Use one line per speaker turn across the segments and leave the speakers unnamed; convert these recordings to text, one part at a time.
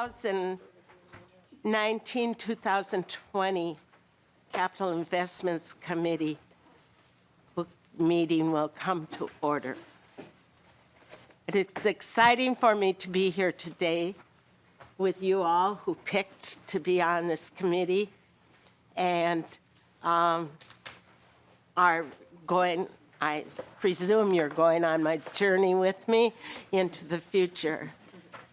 2019-2020 Capital Investments Committee meeting will come to order. It's exciting for me to be here today with you all who picked to be on this committee and are going, I presume you're going on my journey with me into the future.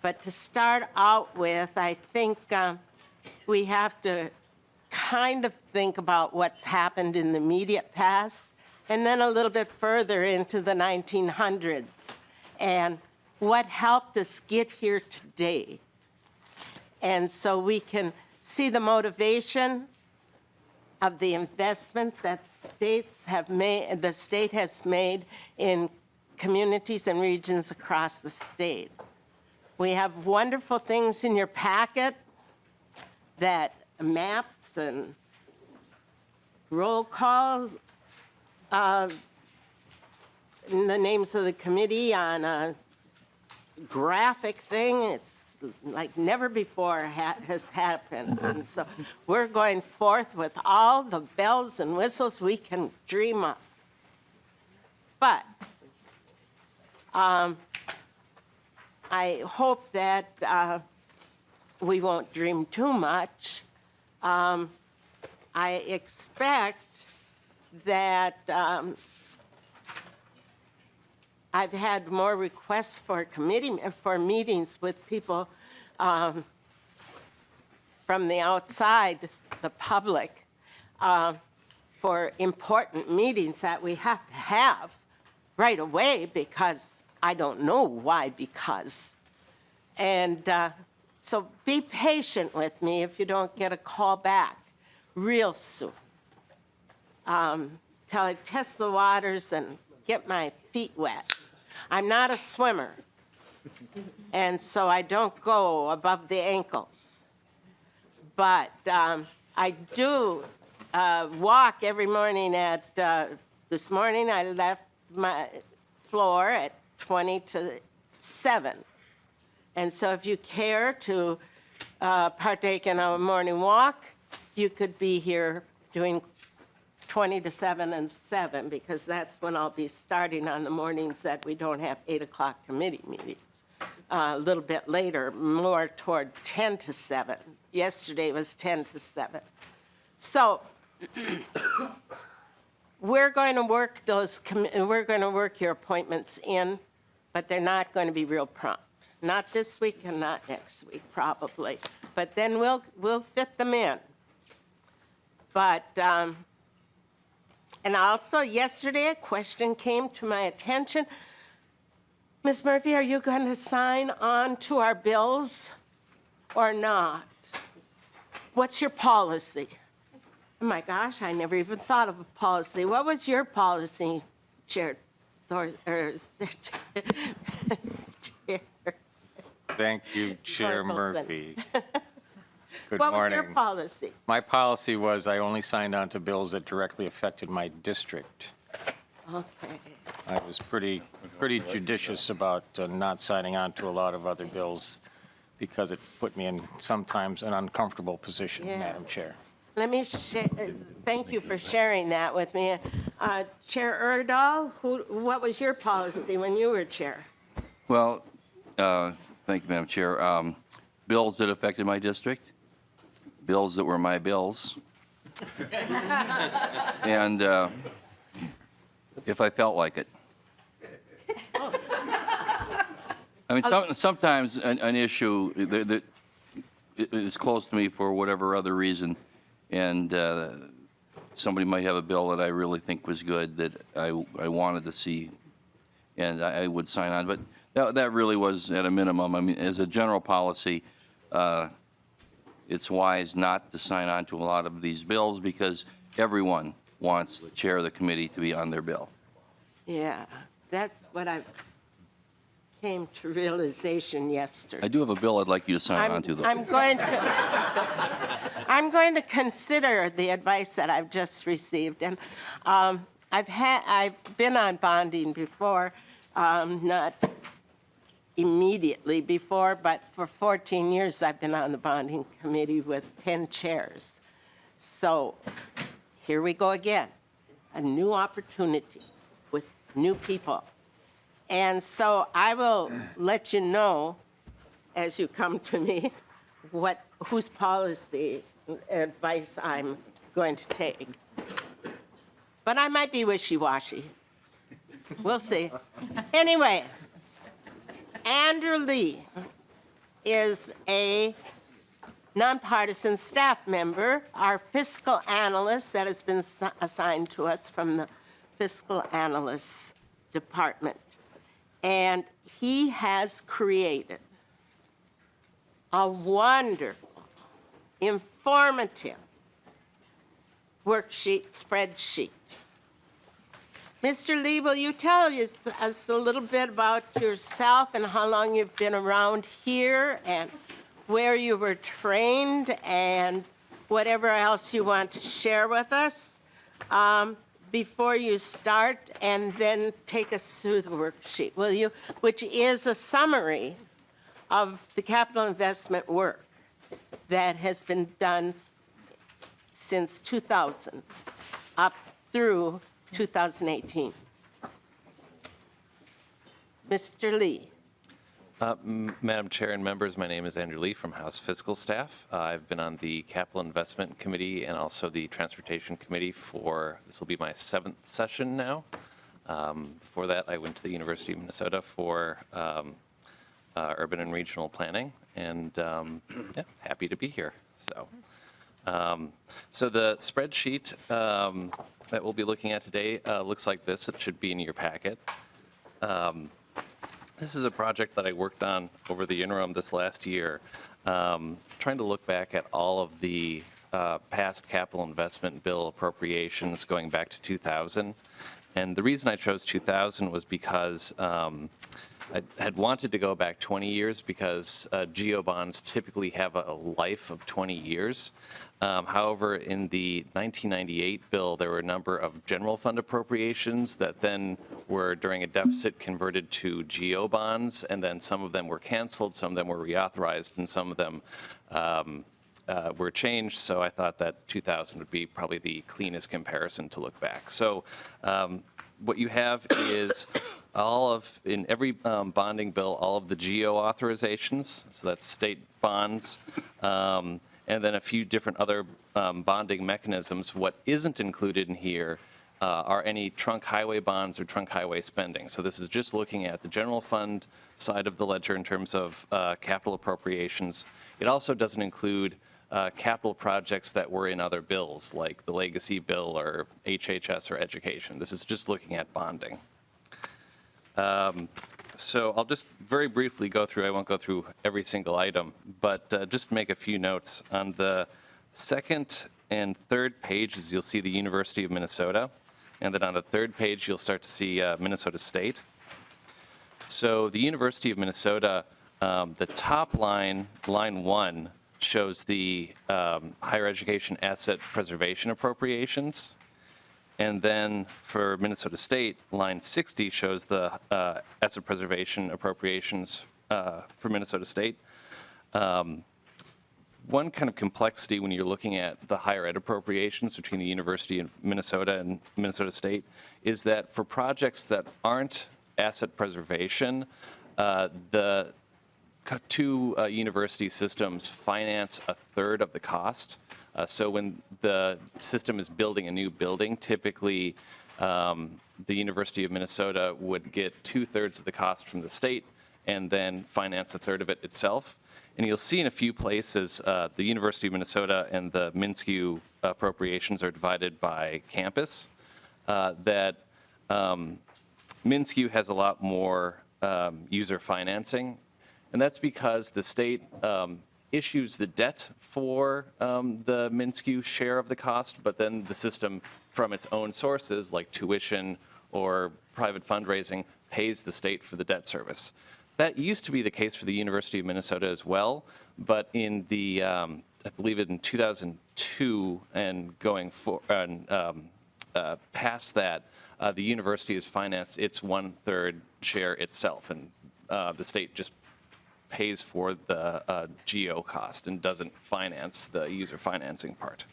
But to start out with, I think we have to kind of think about what's happened in the immediate past and then a little bit further into the 1900s and what helped us get here today. And so we can see the motivation of the investments that the state has made in communities and regions across the state. We have wonderful things in your packet, that maps and roll calls, the names of the committee on a graphic thing. It's like never before has happened. And so we're going forth with all the bells and whistles we can dream of. But I hope that we won't dream too much. I expect that I've had more requests for meetings with people from the outside, the public, for important meetings that we have to have right away because I don't know why because. And so be patient with me if you don't get a call back real soon. Till I test the waters and get my feet wet. I'm not a swimmer, and so I don't go above the ankles. But I do walk every morning at, this morning I left my floor at 20 to 7. And so if you care to partake in a morning walk, you could be here doing 20 to 7 and 7, because that's when I'll be starting on the mornings that we don't have 8 o'clock committee meetings. A little bit later, more toward 10 to 7. Yesterday was 10 to 7. So we're going to work your appointments in, but they're not going to be real prompt. Not this week and not next week, probably. But then we'll fit them in. But, and also yesterday a question came to my attention. Ms. Murphy, are you going to sign on to our bills or not? What's your policy? Oh my gosh, I never even thought of a policy. What was your policy, Chair? Chair.
Thank you, Chair Murphy. Good
what
morning.
was your policy?
My policy was I only signed on to bills that directly affected my district.
Okay.
I was pretty judicious about not signing on to a lot of other bills because it put me in sometimes an uncomfortable position, Madam Chair.
Let me thank you for sharing that with me. Chair Erdahl, what was your policy when you were chair?
Well, thank you, Madam Chair. Bills that affected my district, bills that were my bills, and if I felt like it. I mean, sometimes an issue that is close to me for whatever other reason, and somebody might have a bill that I really think was good that I wanted to see, and I would sign on. But that really was at a minimum. I mean, as a general policy, it's wise not to sign on to a lot of these bills because everyone wants the chair of the committee to be on their bill.
Yeah, that's what I came to realization yesterday.
I do have a bill I'd like you to sign on to, though.
I'm going to consider the advice that I've just received, and I've been on bonding before, not immediately before, but for 14 years I've been on the bonding committee with 10 chairs. So here we go again, a new opportunity with new people. And so I will let you know as you come to me whose policy advice I'm going to take. But I might be wishy-washy. We'll see. Anyway, Andrew Lee is a nonpartisan staff member, our fiscal analyst that has been assigned to us from the Fiscal Analyst Department. And he has created a wonderful, informative worksheet, spreadsheet. Mr. Lee, will you tell us a little bit about yourself and how long you've been around here and where you were trained and whatever else you want to share with us before you start, and then take us through the worksheet, will you? Which is a summary of the capital investment work that has been done since 2000 up through 2018. Mr. Lee.
Madam Chair and members, my name is Andrew Lee from House Fiscal Staff. I've been on the Capital Investment Committee and also the Transportation Committee for, this will be my 7th session now. For that, I went to the University of Minnesota for urban and regional planning, and yeah, happy to be here. So the spreadsheet that we'll be looking at today looks like this. It should be in your packet. This is a project that I worked on over the interim this last year, trying to look back at all of the past capital investment bill appropriations going back to 2000. And the reason I chose 2000 was because I had wanted to go back 20 years because GO bonds typically have a life of 20 years. However, in the 1998 bill, there were a number of general fund appropriations that then were, during a deficit, converted to GO bonds, and then some of them were canceled, some of them were reauthorized, and some of them were changed. So I thought that 2000 would be probably the cleanest comparison to look back. So what you have is in every bonding bill, all of the GO authorizations, so that's state bonds, and then a few different other bonding mechanisms. What isn't included in here are any trunk highway bonds or trunk highway spending. So this is just looking at the general fund side of the ledger in terms of capital appropriations. It also doesn't include capital projects that were in other bills, like the legacy bill or HHS or education. This is just looking at bonding. So I'll just very briefly go through, I won't go through every single item, but just make a few notes. On the second and third pages, you'll see the University of Minnesota. And then on the third page, you'll start to see Minnesota State. So the University of Minnesota, the top line, line 1, shows the higher education asset preservation appropriations. And then for Minnesota State, line 60 shows the asset preservation appropriations for Minnesota State. One kind of complexity when you're looking at the higher ed appropriations between the University of Minnesota and Minnesota State is that for projects that aren't asset preservation, the two university systems finance a third of the cost. So when the system is building a new building, typically the University of Minnesota would get 2/3 of the cost from the state and then finance a third of it itself. And you'll see in a few places the University of Minnesota and the MnSCU appropriations are divided by campus, that MnSCU has a lot more user financing. And that's because the state issues the debt for the MnSCU share of the cost, but then the system from its own sources like tuition or private fundraising pays the state for the debt service. That used to be the case for the University of Minnesota as well, but in the, I believe in 2002 and going past that, the university has financed its 1/3 share itself. And the state just pays for the GO cost and doesn't finance the user financing part.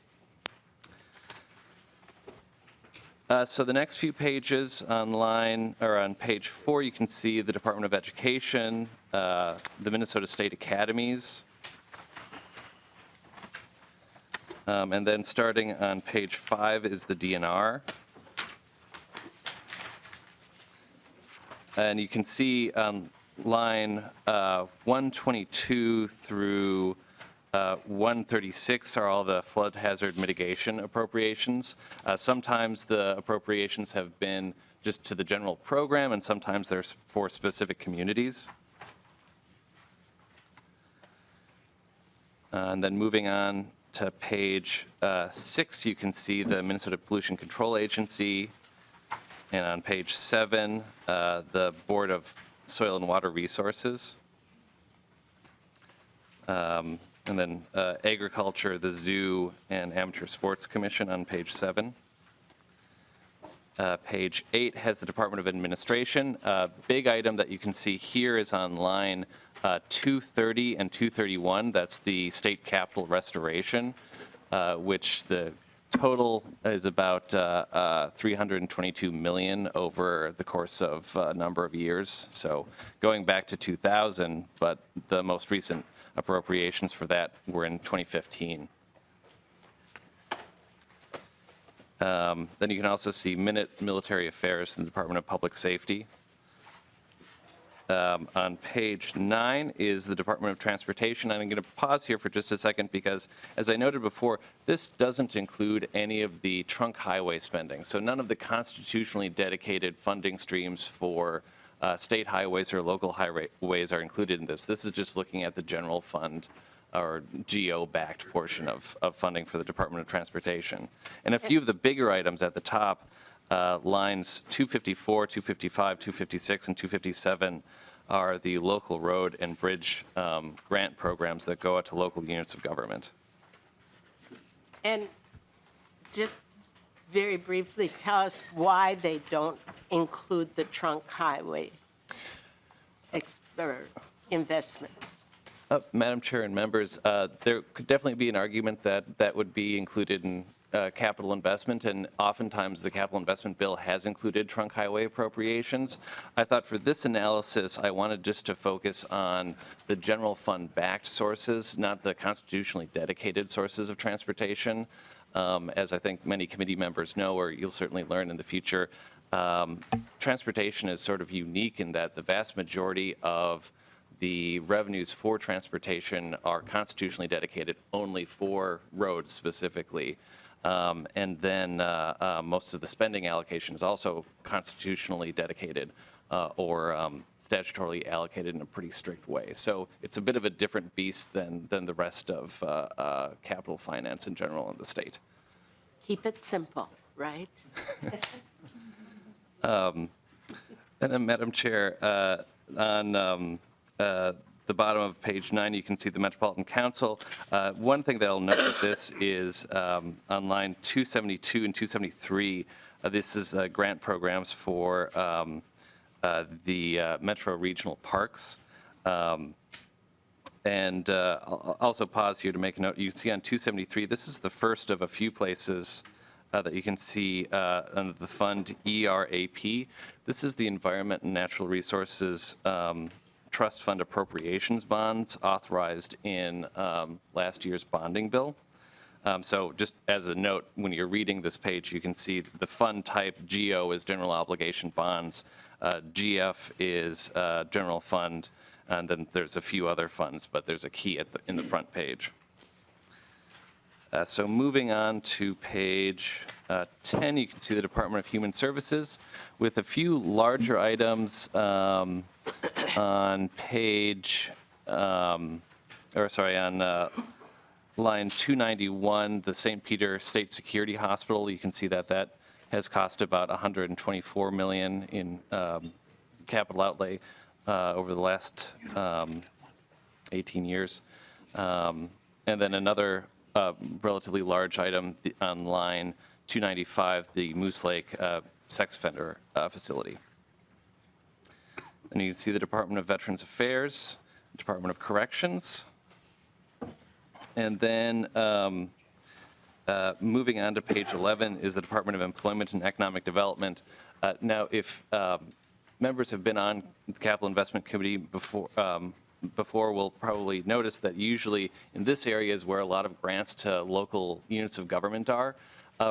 So the next few pages online, or on page 4, you can see the Department of Education, the Minnesota State Academies, and then starting on page 5 is the DNR. And you can see on line 122 through 136 are all the flood hazard mitigation appropriations. Sometimes the appropriations have been just to the general program, and sometimes they're for specific communities. And then moving on to page 6, you can see the Minnesota Pollution Control Agency. And on page 7, the Board of Soil and Water Resources. And then Agriculture, the Zoo, and Amateur Sports Commission on page 7. Page 8 has the Department of Administration. Big item that you can see here is on line 230 and 231. That's the state capitol restoration, which the total is about $322 million over the course of a number of years. So going back to 2000, but the most recent appropriations for that were in 2015. Then you can also see military affairs in the Department of Public Safety. On page 9 is the Department of Transportation. And I'm going to pause here for just a second because, as I noted before, this doesn't include any of the trunk highway spending. So none of the constitutionally dedicated funding streams for state highways or local highways are included in this. This is just looking at the general fund or GO-backed portion of funding for the Department of Transportation. And a few of the bigger items at the top, lines 254, 255, 256, and 257 are the local road and bridge grant programs that go out to local units of government.
And just very briefly, tell us why they don't include the trunk highway investments.
Madam Chair and members, there could definitely be an argument that that would be included in capital investment, and oftentimes the capital investment bill has included trunk highway appropriations. I thought for this analysis, I wanted just to focus on the general fund backed sources, not the constitutionally dedicated sources of transportation. As I think many committee members know, or you'll certainly learn in the future, transportation is sort of unique in that the vast majority of the revenues for transportation are constitutionally dedicated only for roads specifically. And then most of the spending allocation is also constitutionally dedicated or statutorily allocated in a pretty strict way. So it's a bit of a different beast than the rest of capital finance in general in the state.
Keep it simple, right?
And then, Madam Chair, on the bottom of page 9, you can see the Metropolitan Council. One thing that I'll note with this is on line 272 and 273, this is grant programs for the Metro Regional Parks. And I'll also pause here to make a note. You can see on 273, this is the first of a few places that you can see under the fund ERAP. This is the Environment and Natural Resources Trust Fund appropriations bonds authorized in last year's bonding bill. So just as a note, when you're reading this page, you can see the fund type GO is general obligation bonds, GF is general fund, and then there's a few other funds, but there's a key in the front page. So moving on to page 10, you can see the Department of Human Services with a few larger items on page, on line 291, the St. Peter State Security Hospital. You can see that that has cost about $124 million in capital outlay over the last 18 years. And then another relatively large item on line 295, the Moose Lake sex offender facility. Then you can see the Department of Veterans Affairs, Department of Corrections. And then moving on to page 11 is the Department of Employment and Economic Development. Now, if members have been on the Capital Investment Committee before will probably notice that usually in this area is where a lot of grants to local units of government are.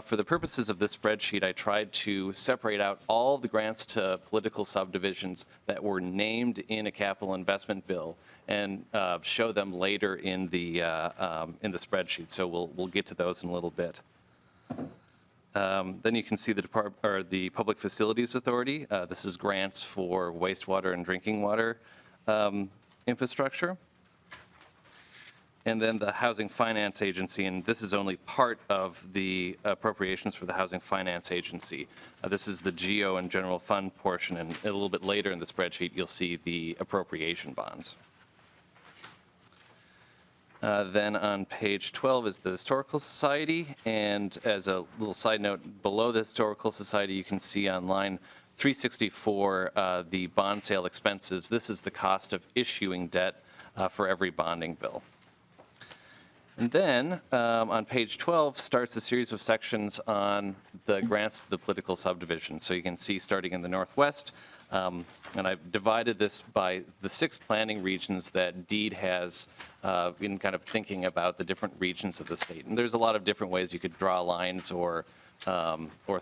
For the purposes of this spreadsheet, I tried to separate out all the grants to political subdivisions that were named in a capital investment bill and show them later in the spreadsheet. So we'll get to those in a little bit. Then you can see the Public Facilities Authority. This is grants for wastewater and drinking water infrastructure. And then the Housing Finance Agency, and this is only part of the appropriations for the Housing Finance Agency. This is the GEO and General Fund portion, and a little bit later in the spreadsheet, you'll see the appropriation bonds. Then on page 12 is the Historical Society, and as a little side note, below the Historical Society, you can see on line 364 the bond sale expenses. This is the cost of issuing debt for every bonding bill. And then on page 12 starts a series of sections on the grants to the political subdivision. So you can see starting in the Northwest, and I've divided this by the 6 planning regions that DEED has in kind of thinking about the different regions of the state. And there's a lot of different ways you could draw lines or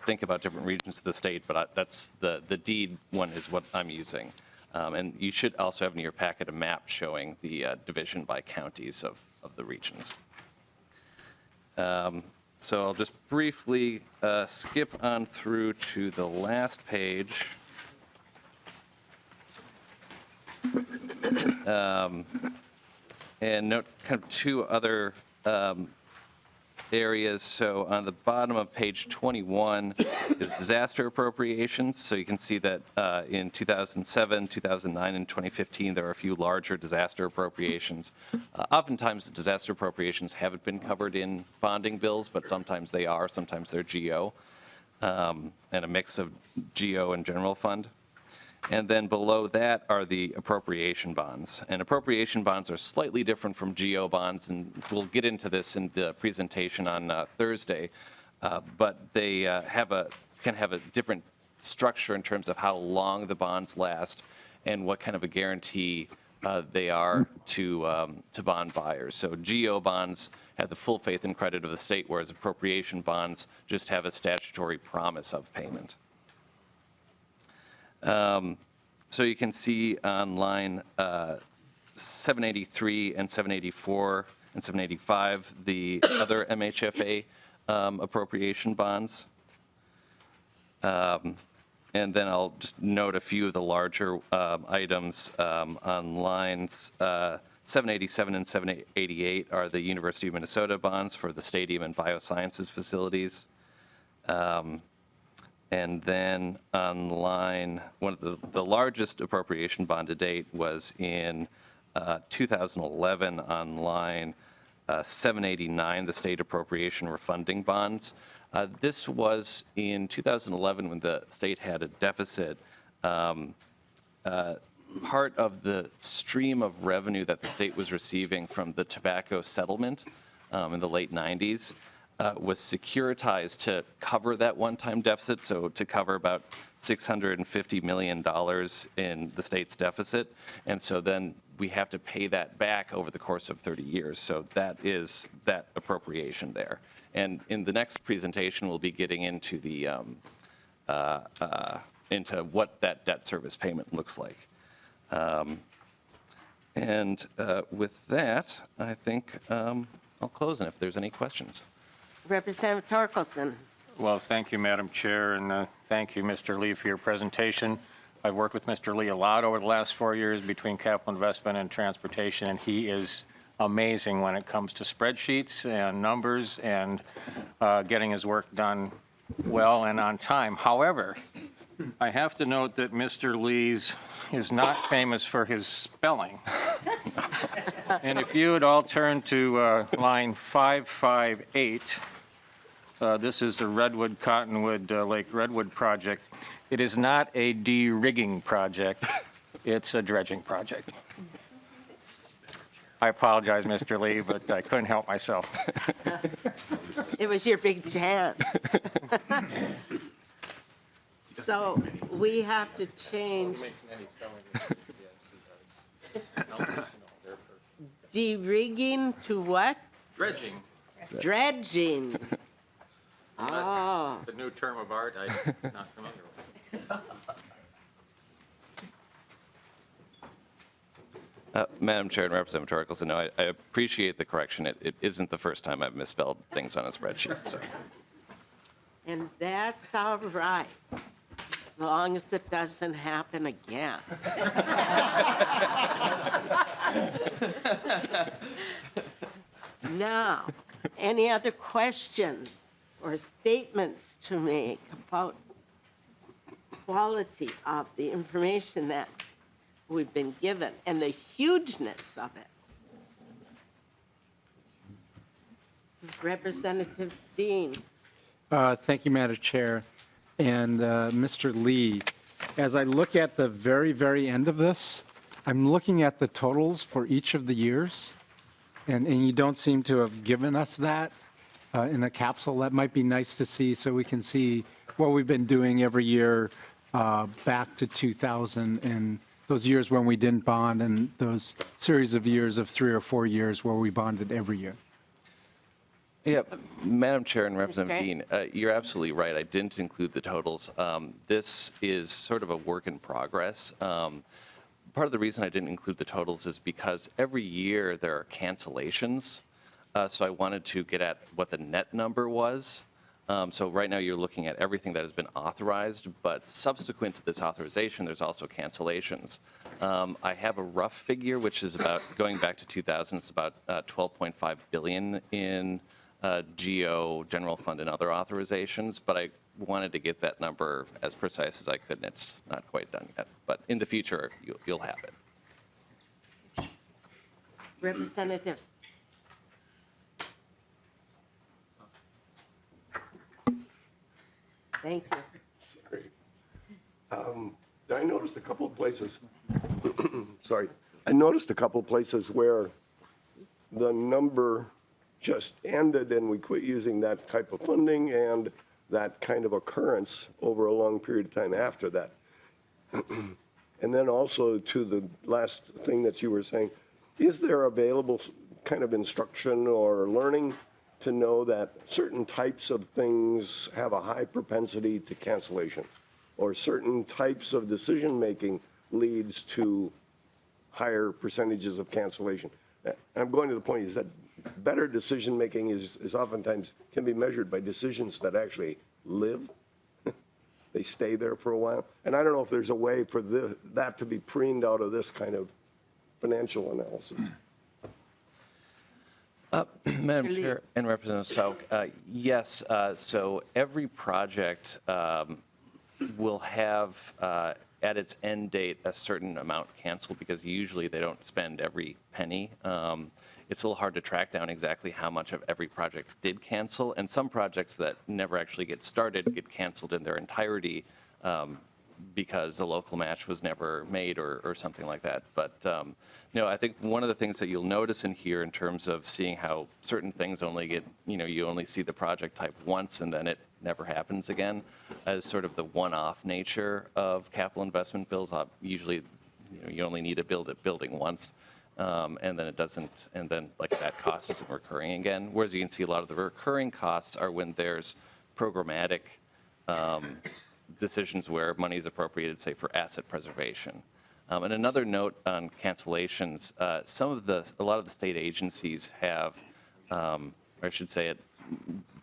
think about different regions of the state, but that's the DEED one is what I'm using. And you should also have in your packet a map showing the division by counties of the regions. So I'll just briefly skip on through to the last page. And note kind of 2 other areas. So on the bottom of page 21 is disaster appropriations. So you can see that in 2007, 2009, and 2015, there are a few larger disaster appropriations. Oftentimes, disaster appropriations haven't been covered in bonding bills, but sometimes they are. Sometimes they're GO, and a mix of GO and general fund. And then below that are the appropriation bonds. And appropriation bonds are slightly different from GO bonds, and we'll get into this in the presentation on Thursday. But they can have a different structure in terms of how long the bonds last and what kind of a guarantee they are to bond buyers. So GO bonds have the full faith and credit of the state, whereas appropriation bonds just have a statutory promise of payment. So you can see on line 783 and 784 and 785 the other MHFA appropriation bonds. And then I'll just note a few of the larger items on lines 787 and 788 are the University of Minnesota bonds for the stadium and biosciences facilities. And then on line, one of the largest appropriation bond to date was in 2011 on line 789, the state appropriation refunding bonds. This was in 2011 when the state had a deficit. Part of the stream of revenue that the state was receiving from the tobacco settlement in the late 90s was securitized to cover that one-time deficit, so to cover about $650 million in the state's deficit. And so then we have to pay that back over the course of 30 years. So that is that appropriation there. And in the next presentation, we'll be getting into the into what that debt service payment looks like. And with that, I think I'll close, and if there's any questions.
Representative Torkelson.
Well, thank you, Madam Chair, and thank you, Mr. Lee, for your presentation. I've worked with Mr. Lee a lot over the last 4 years between capital investment and transportation, and he is amazing when it comes to spreadsheets and numbers and getting his work done well and on time. However, I have to note that Mr. Lee's is not famous for his spelling. And if you would all turn to line 558, this is the Redwood Cottonwood Lake Redwood project. It is not a de-rigging project. It's a dredging project. I apologize, Mr. Lee, but I couldn't help myself.
It was your big chance. So we have to change de-rigging to what?
Dredging.
Dredging. Oh,
It's a new term of art I'm not familiar with.
Madam Chair and Representative Torkelson, no, I appreciate the correction. It isn't the first time I've misspelled things on a spreadsheet. So.
and that's all right, as long as it doesn't happen again. Now, any other questions or statements to make about quality of the information that we've been given and the hugeness of it? Representative Dean.
Thank you, Madam Chair. And Mr. Lee, as I look at the very, very end of this, I'm looking at the totals for each of the years, and you don't seem to have given us that in a capsule. That might be nice to see so we can see what we've been doing every year back to 2000 and those years when we didn't bond and those series of years of 3 or 4 years where we bonded every year.
Yeah, Madam Chair and Representative
Gray?
Dean, you're absolutely right. I didn't include the totals. This is sort of a work in progress. Part of the reason I didn't include the totals is because every year there are cancellations. So I wanted to get at what the net number was. So right now you're looking at everything that has been authorized, but subsequent to this authorization, there's also cancellations. I have a rough figure, which is about, going back to 2000, it's about 12.5 billion in GO, general fund, and other authorizations, but I wanted to get that number as precise as I could, and it's not quite done yet. But in the future, you'll have it.
Representative. Thank you.
Great. I noticed a couple of places, sorry, I noticed a couple of places where the number just ended and we quit using that type of funding and that kind of occurrence over a long period of time after that. And then also to the last thing that you were saying, is there available kind of instruction or learning to know that certain types of things have a high propensity to cancellation, or certain types of decision-making leads to higher percentages of cancellation? I'm going to the point is that better decision-making is oftentimes can be measured by decisions that actually live. They stay there for a while. And I don't know if there's a way for that to be preened out of this kind of financial analysis.
Madam Chair and Representative Sauk, yes, so every project will have at its end date a certain amount canceled because usually they don't spend every penny. It's a little hard to track down exactly how much of every project did cancel, and some projects that never actually get started get canceled in their entirety because a local match was never made or something like that. But no, I think one of the things that you'll notice in here in terms of seeing how certain things only get, you only see the project type once and then it never happens again, as sort of the one-off nature of capital investment bills. Usually, you only need to build a building once. And then it doesn't, and then like that cost isn't recurring again. Whereas you can see a lot of the recurring costs are when there's programmatic decisions where money is appropriated, say, for asset preservation. And another note on cancellations, a lot of the state agencies have, or I should say it,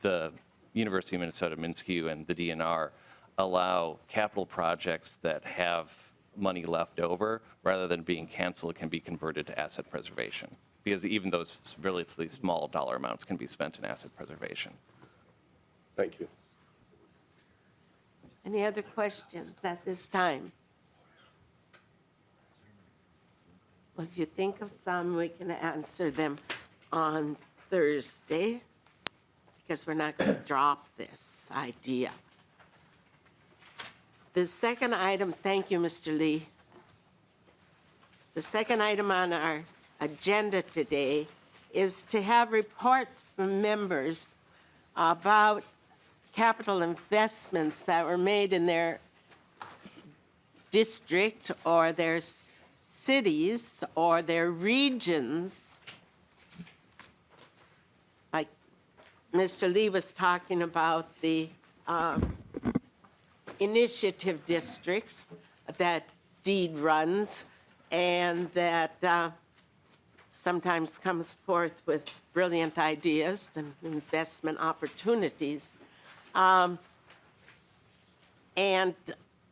the University of Minnesota, MNSCU, and the DNR allow capital projects that have money left over, rather than being canceled, can be converted to asset preservation. Because even those relatively small dollar amounts can be spent in asset preservation.
Thank you.
Any other questions at this time? Well, if you think of some, we can answer them on Thursday, because we're not going to drop this idea. The second item, thank you, Mr. Lee. The second item on our agenda today is to have reports from members about capital investments that were made in their district or their cities or their regions. Like Mr. Lee was talking about the initiative districts that DEED runs and that sometimes comes forth with brilliant ideas and investment opportunities. And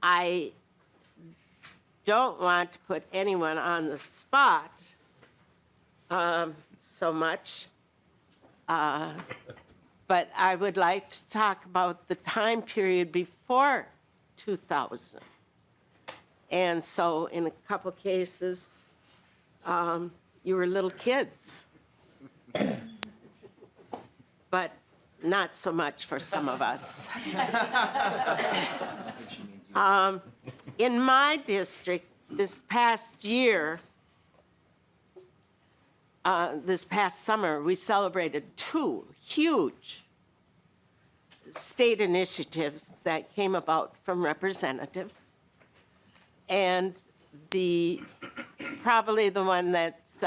I don't want to put anyone on the spot so much, but I would like to talk about the time period before 2000. And so in a couple cases, you were little kids, but not so much for some of us. In my district, this past year, this past summer, we celebrated 2 huge state initiatives that came about from representatives. And probably the one that's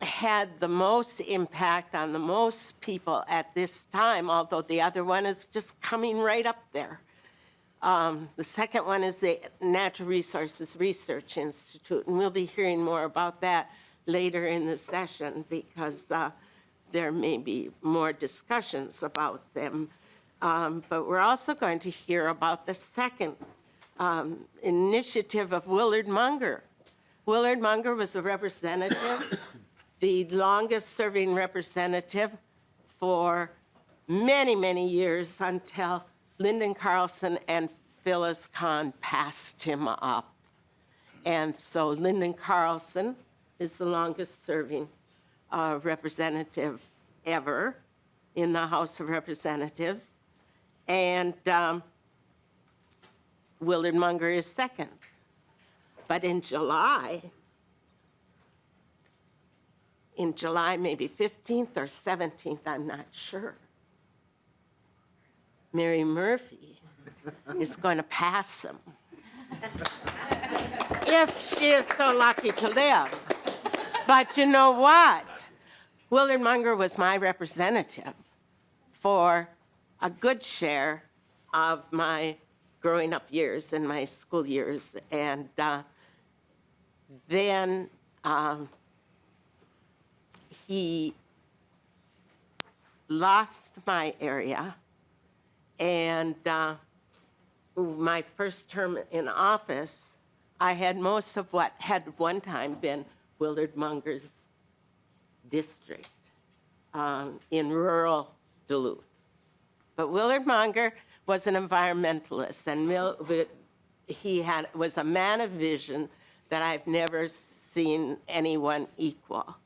had the most impact on the most people at this time, although the other one is just coming right up there. The second one is the Natural Resources Research Institute, and we'll be hearing more about that later in the session because there may be more discussions about them. But we're also going to hear about the second initiative of Willard Munger. Willard Munger was a representative, the longest-serving representative for many, many years until Lyndon Carlson and Phyllis Kahn passed him up. And so Lyndon Carlson is the longest-serving representative ever in the House of Representatives. And Willard Munger is second. But in July, maybe 15th or 17th, I'm not sure, Mary Murphy is going to pass him. If she is so lucky to live. But you know what? Willard Munger was my representative for a good share of my growing up years and my school years. And then he lost my area. And my first term in office, I had most of what had one time been Willard Munger's district in rural Duluth. But Willard Munger was an environmentalist, and he was a man of vision that I've never seen anyone equal.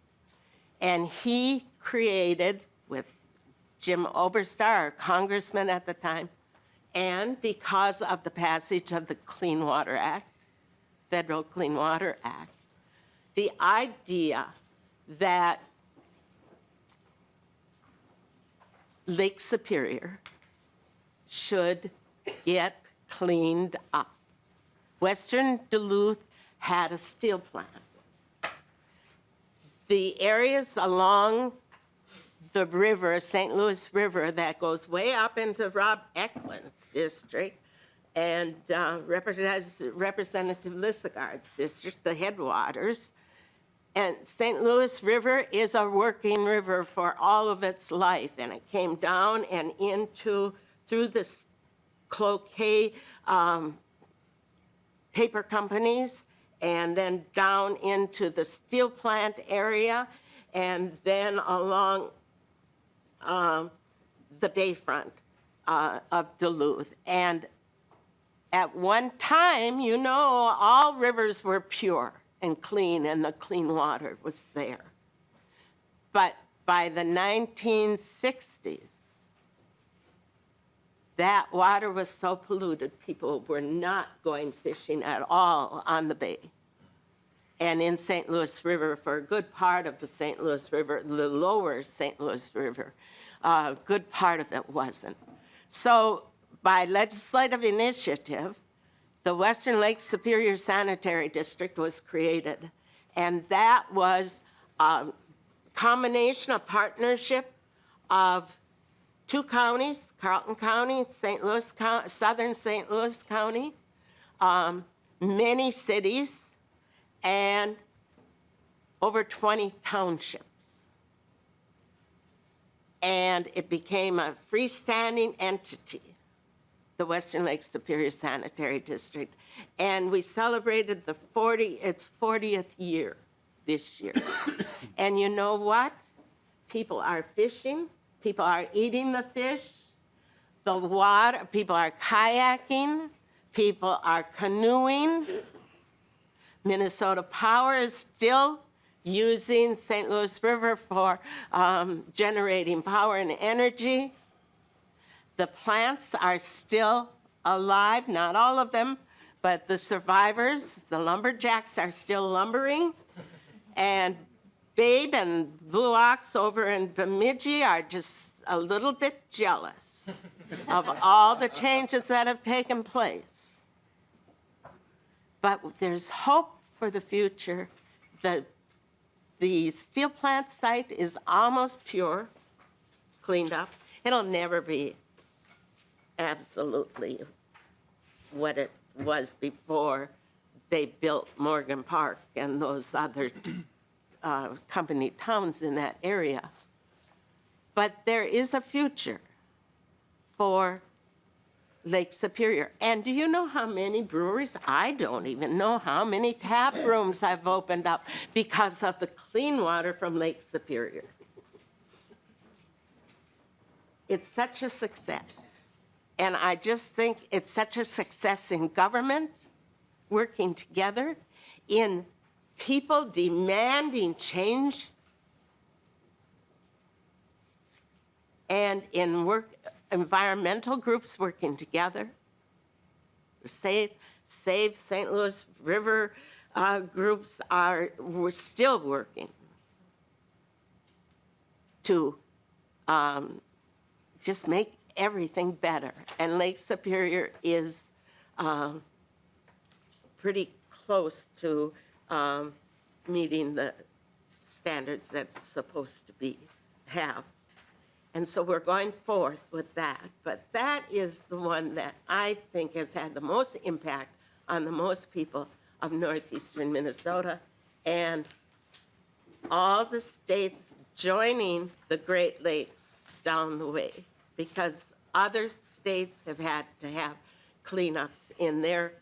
And he created, with Jim Oberstar, our congressman at the time, and because of the passage of the Clean Water Act, Federal Clean Water Act, the idea that Lake Superior should get cleaned up. Western Duluth had a steel plant. The areas along the river, St. Louis River, that goes way up into Rob Eklund's district and Representative Lissegard's district, the headwaters. And St. Louis River is a working river for all of its life, and it came down and through the Cloquet paper companies, and then down into the steel plant area, and then along the bayfront of Duluth. And at one time, you know, all rivers were pure and clean, and the clean water was there. But by the 1960s, that water was so polluted, people were not going fishing at all on the bay. And in St. Louis River, for a good part of the St. Louis River, the lower St. Louis River, a good part of it wasn't. So by legislative initiative, the Western Lake Superior Sanitary District was created. And that was a combination, a partnership of two counties, Carleton County, St. Louis County, southern St. Louis County, many cities, and over 20 townships. And it became a freestanding entity, the Western Lake Superior Sanitary District. And we celebrated its 40th year this year. And you know what? People are fishing. People are eating the fish. The water, people are kayaking. People are canoeing. Minnesota Power is still using St. Louis River for generating power and energy. The plants are still alive, not all of them, but the survivors, the lumberjacks, are still lumbering. And Babe and Blue Ox over in Bemidji are just a little bit jealous of all the changes that have taken place. But there's hope for the future. The steel plant site is almost pure, cleaned up. It'll never be absolutely what it was before they built Morgan Park and those other company towns in that area. But there is a future for Lake Superior. And do you know how many breweries? I don't even know how many tap rooms I've opened up because of the clean water from Lake Superior. It's such a success. And I just think it's such a success in government, working together, in people demanding change, and in environmental groups working together. The Save St. Louis River groups we're still working to just make everything better. And Lake Superior is pretty close to meeting the standards that it's supposed to have. And so we're going forth with that. But that is the one that I think has had the most impact on the most people of northeastern Minnesota, and all the states joining the Great Lakes down the way, because other states have had to have cleanups in their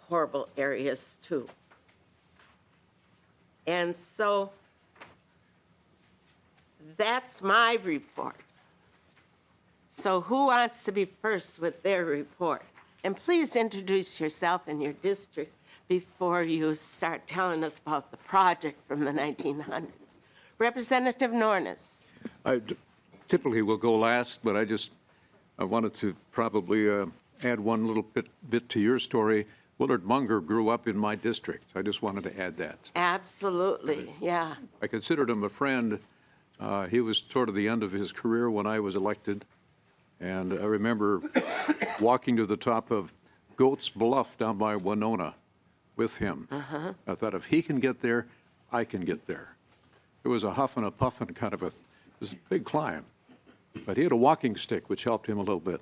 horrible areas too. And so that's my report. So who wants to be first with their report? And please introduce yourself and your district before you start telling us about the project from the 1900s. Representative Nornes.
I typically will go last, but I wanted to probably add one little bit to your story. Willard Munger grew up in my district. I just wanted to add that.
Absolutely, yeah.
I considered him a friend. He was toward the end of his career when I was elected. And I remember walking to the top of Goat's Bluff down by Winona with him. I thought, if he can get there, I can get there. It was a huff and a puff and kind of a big climb. But he had a walking stick, which helped him a little bit.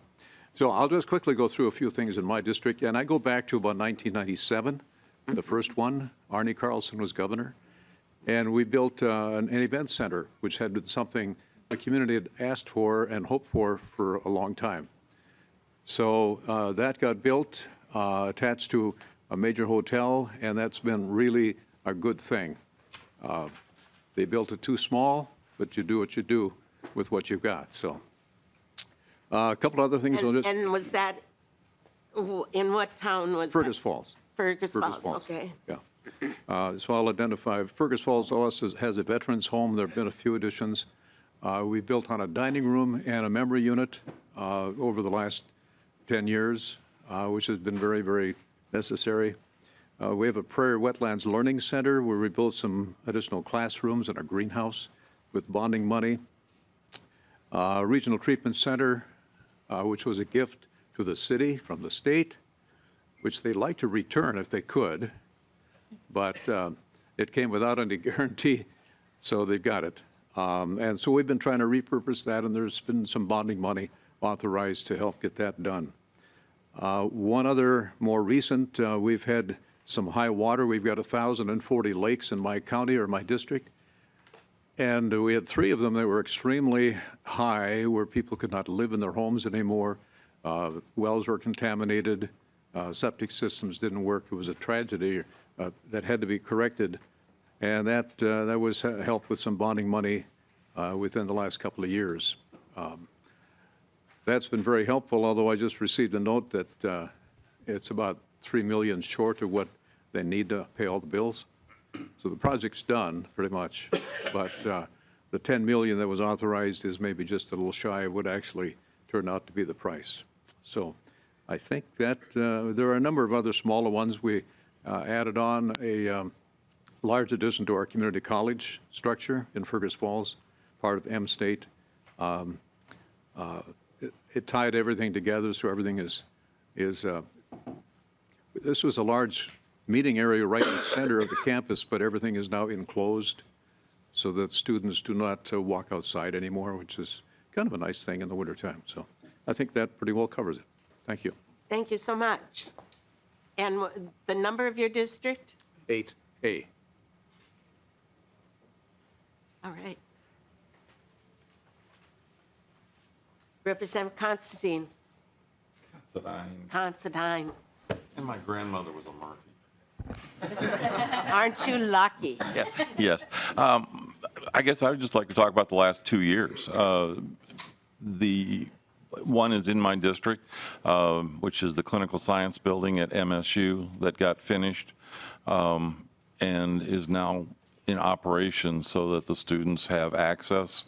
So I'll just quickly go through a few things in my district. And I go back to about 1997, the first one. Arnie Carlson was governor. And we built an event center, which had been something the community had asked for and hoped for a long time. So that got built, attached to a major hotel, and that's been really a good thing. They built it too small, but you do what you do with what you've got. So a couple other things.
And was that, in what town was
Fergus
that?
Falls.
Fergus Falls, okay.
Yeah. So I'll identify. Fergus Falls also has a veterans home. There have been a few additions. We built on a dining room and a memory unit over the last 10 years, which has been very, very necessary. We have a Prairie Wetlands Learning Center where we built some additional classrooms and a greenhouse with bonding money. Regional Treatment Center, which was a gift to the city from the state, which they'd like to return if they could, but it came without any guarantee, so they've got it. And so we've been trying to repurpose that, and there's been some bonding money authorized to help get that done. One other more recent, we've had some high water. We've got 1,040 lakes in my county or my district. And we had 3 of them that were extremely high, where people could not live in their homes anymore. Wells were contaminated. Septic systems didn't work. It was a tragedy that had to be corrected. And that was helped with some bonding money within the last couple of years. That's been very helpful, although I just received a note that it's about $3 million short of what they need to pay all the bills. So the project's done, pretty much, but the $10 million that was authorized is maybe just a little shy of what actually turned out to be the price. So I think that there are a number of other smaller ones. We added on a large addition to our community college structure in Fergus Falls, part of M-State. It tied everything together, so everything is this was a large meeting area right in the center of the campus, but everything is now enclosed so that students do not walk outside anymore, which is kind of a nice thing in the wintertime. So I think that pretty well covers it. Thank you.
Thank you so much. And the number of your district?
8A.
All right. Representative Considine. Considine.
And my grandmother was a Murphy.
Aren't you lucky?
Yeah. Yes. I guess I would just like to talk about the last 2 years. The one is in my district, which is the clinical science building at MSU that got finished and is now in operation so that the students have access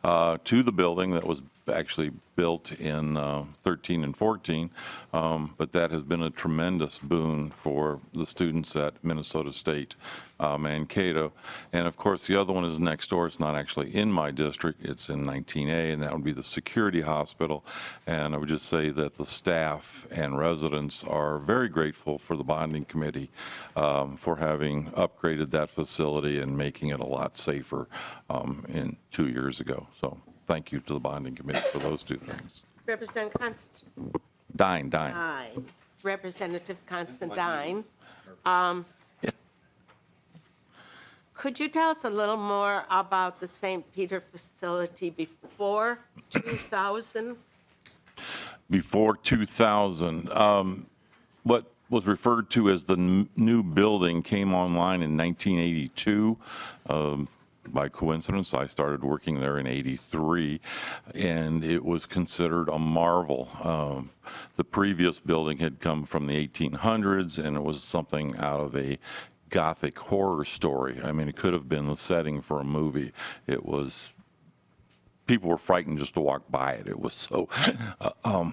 to the building that was actually built in 13 and 14, but that has been a tremendous boon for the students at Minnesota State Mankato. And of course, the other one is next door. It's not actually in my district. It's in 19A, and that would be the security hospital. And I would just say that the staff and residents are very grateful for the bonding committee for having upgraded that facility and making it a lot safer in 2 years ago. So thank you to the bonding committee for those 2 things.
Representative Considine.
Dine.
Representative Considine. Could you tell us a little more about the St. Peter facility before 2000?
Before 2000, what was referred to as the new building came online in 1982. By coincidence, I started working there in '83, and it was considered a marvel. The previous building had come from the 1800s, and it was something out of a Gothic horror story. I mean, it could have been the setting for a movie. It was, people were frightened just to walk by it. It was so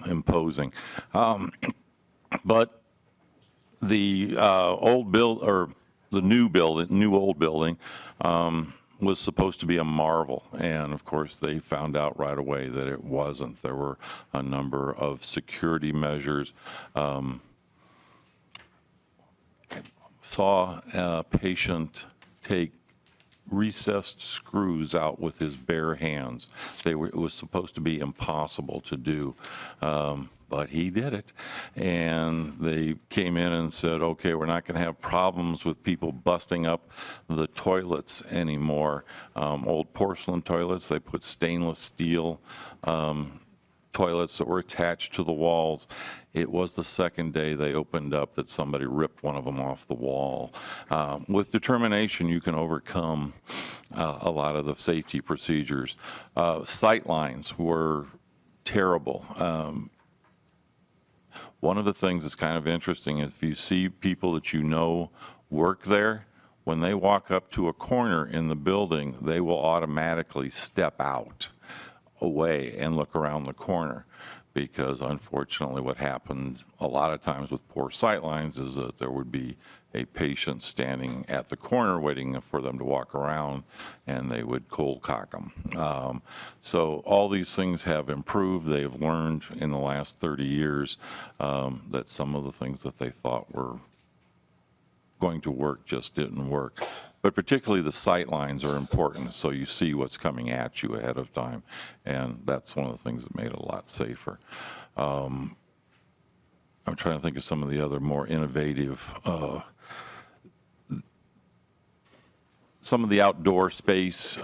imposing. But the new old building was supposed to be a marvel, and of course they found out right away that it wasn't. There were a number of security measures. Saw a patient take recessed screws out with his bare hands. It was supposed to be impossible to do, but he did it. And they came in and said, okay, we're not going to have problems with people busting up the toilets anymore. Old porcelain toilets, they put stainless steel toilets that were attached to the walls. It was the second day they opened up that somebody ripped one of them off the wall. With determination, you can overcome a lot of the safety procedures. Sight lines were terrible. One of the things that's kind of interesting is if you see people that you know work there, when they walk up to a corner in the building, they will automatically step out away and look around the corner. because unfortunately what happened a lot of times with poor sightlines is that there would be a patient standing at the corner waiting for them to walk around, and they would cold cock them. So all these things have improved. They've learned in the last 30 years that some of the things that they thought were going to work just didn't work. But particularly the sight lines are important, so you see what's coming at you ahead of time, and that's one of the things that made it a lot safer. I'm trying to think of some of the other more innovative. Some of the outdoor space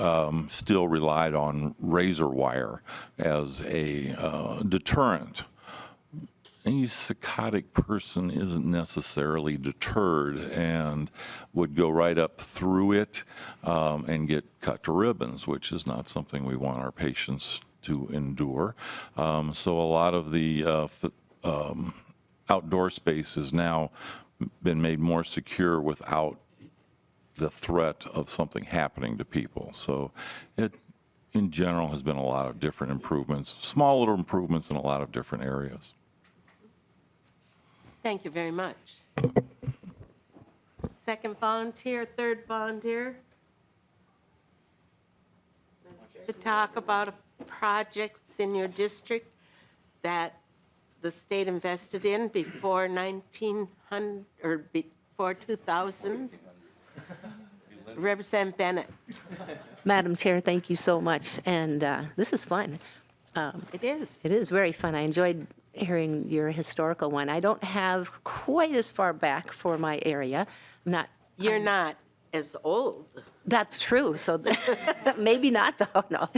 still relied on razor wire as a deterrent. Any psychotic person isn't necessarily deterred and would go right up through it and get cut to ribbons, which is not something we want our patients to endure. So a lot of the outdoor space has now been made more secure without the threat of something happening to people. So it, in general, has been a lot of different improvements, small little improvements in a lot of different areas.
Thank you very much. Second volunteer, third volunteer? To talk about projects in your district that the state invested in before 1900, or before 2000? Representative Bennett.
Madam Chair, thank you so much, and this is fun.
It is.
It is very fun. I enjoyed hearing your historical one. I don't have quite as far back for my area.
You're not as old.
That's true, so maybe not, though, no.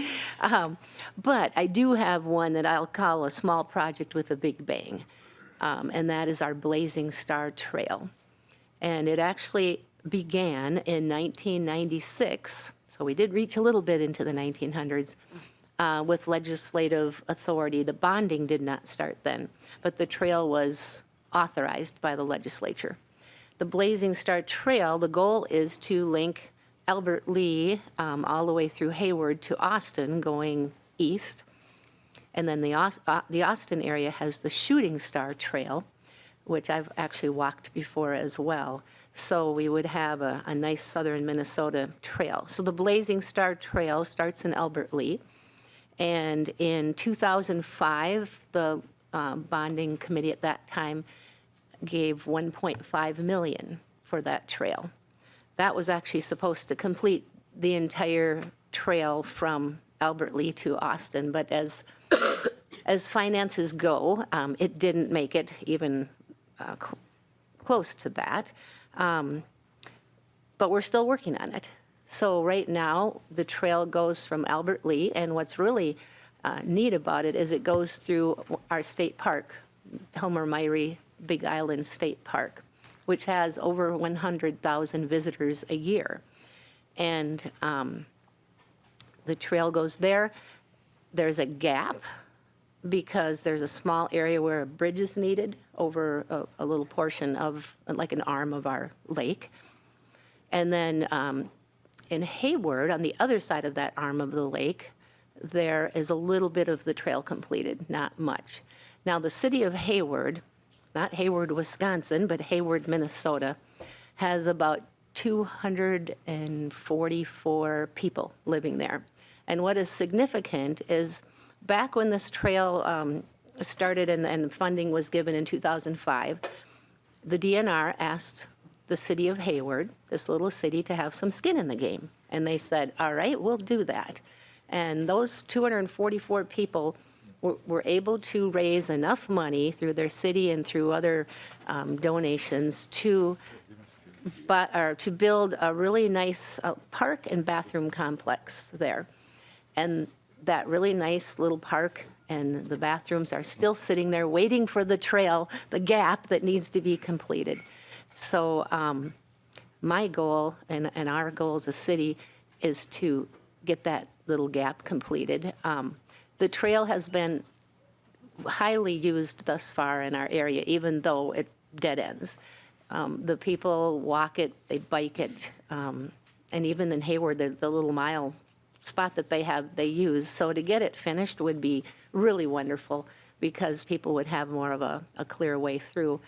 But I do have one that I'll call a small project with a big bang, and that is our Blazing Star Trail. And it actually began in 1996, so we did reach a little bit into the 1900s, with legislative authority. The bonding did not start then, but the trail was authorized by the legislature. The Blazing Star Trail, the goal is to link Albert Lee all the way through Hayward to Austin going east. And then the Austin area has the Shooting Star Trail, which I've actually walked before as well. So we would have a nice southern Minnesota trail. So the Blazing Star Trail starts in Albert Lee. And in 2005, the bonding committee at that time gave $1.5 million for that trail. That was actually supposed to complete the entire trail from Albert Lee to Austin, but as finances go, it didn't make it even close to that. But we're still working on it. So right now, the trail goes from Albert Lee, and what's really neat about it is it goes through our state park, Hilmer-Myrie Big Island State Park, which has over 100,000 visitors a year. And the trail goes there. There's a gap because there's a small area where a bridge is needed over a little portion of, like an arm of our lake. And then in Hayward, on the other side of that arm of the lake, there is a little bit of the trail completed, not much. Now, the city of Hayward, not Hayward, Wisconsin, but Hayward, Minnesota, has about 244 people living there. And what is significant is back when this trail started and funding was given in 2005, the DNR asked the city of Hayward, this little city, to have some skin in the game. And they said, all right, we'll do that. And those 244 people were able to raise enough money through their city and through other donations to build a really nice park and bathroom complex there. And that really nice little park and the bathrooms are still sitting there waiting for the trail, the gap that needs to be completed. So my goal and our goal as a city is to get that little gap completed. The trail has been highly used thus far in our area, even though it dead ends. The people walk it, they bike it, and even in Hayward, the little mile spot that they have, they use. So to get it finished would be really wonderful. because people would have more of a clear way through.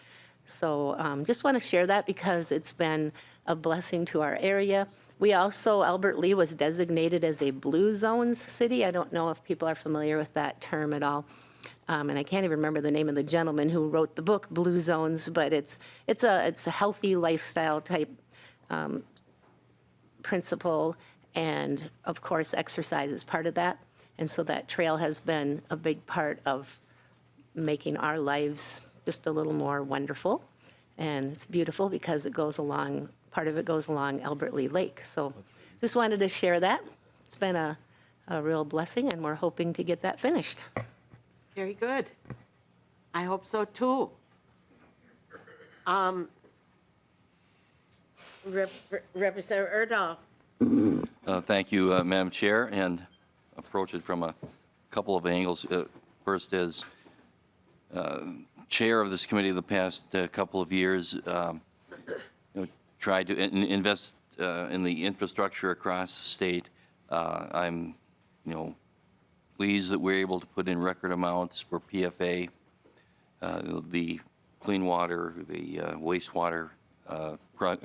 So just want to share that because it's been a blessing to our area. We also, Albert Lea was designated as a blue zones city. I don't know if people are familiar with that term at all. And I can't even remember the name of the gentleman who wrote the book Blue Zones, but it's a healthy lifestyle type principle, and of course exercise is part of that. And so that trail has been a big part of making our lives just a little more wonderful. And it's beautiful because it goes along, part of it goes along Albert Lea Lake. So just wanted to share that. It's been a real blessing, and we're hoping to get that finished.
Very good. I hope so too. Representative Erdahl.
Thank you, Madam Chair, and approach it from a couple of angles. First, as chair of this committee the past couple of years, tried to invest in the infrastructure across the state. I'm, pleased that we're able to put in record amounts for PFA, the clean water, the wastewater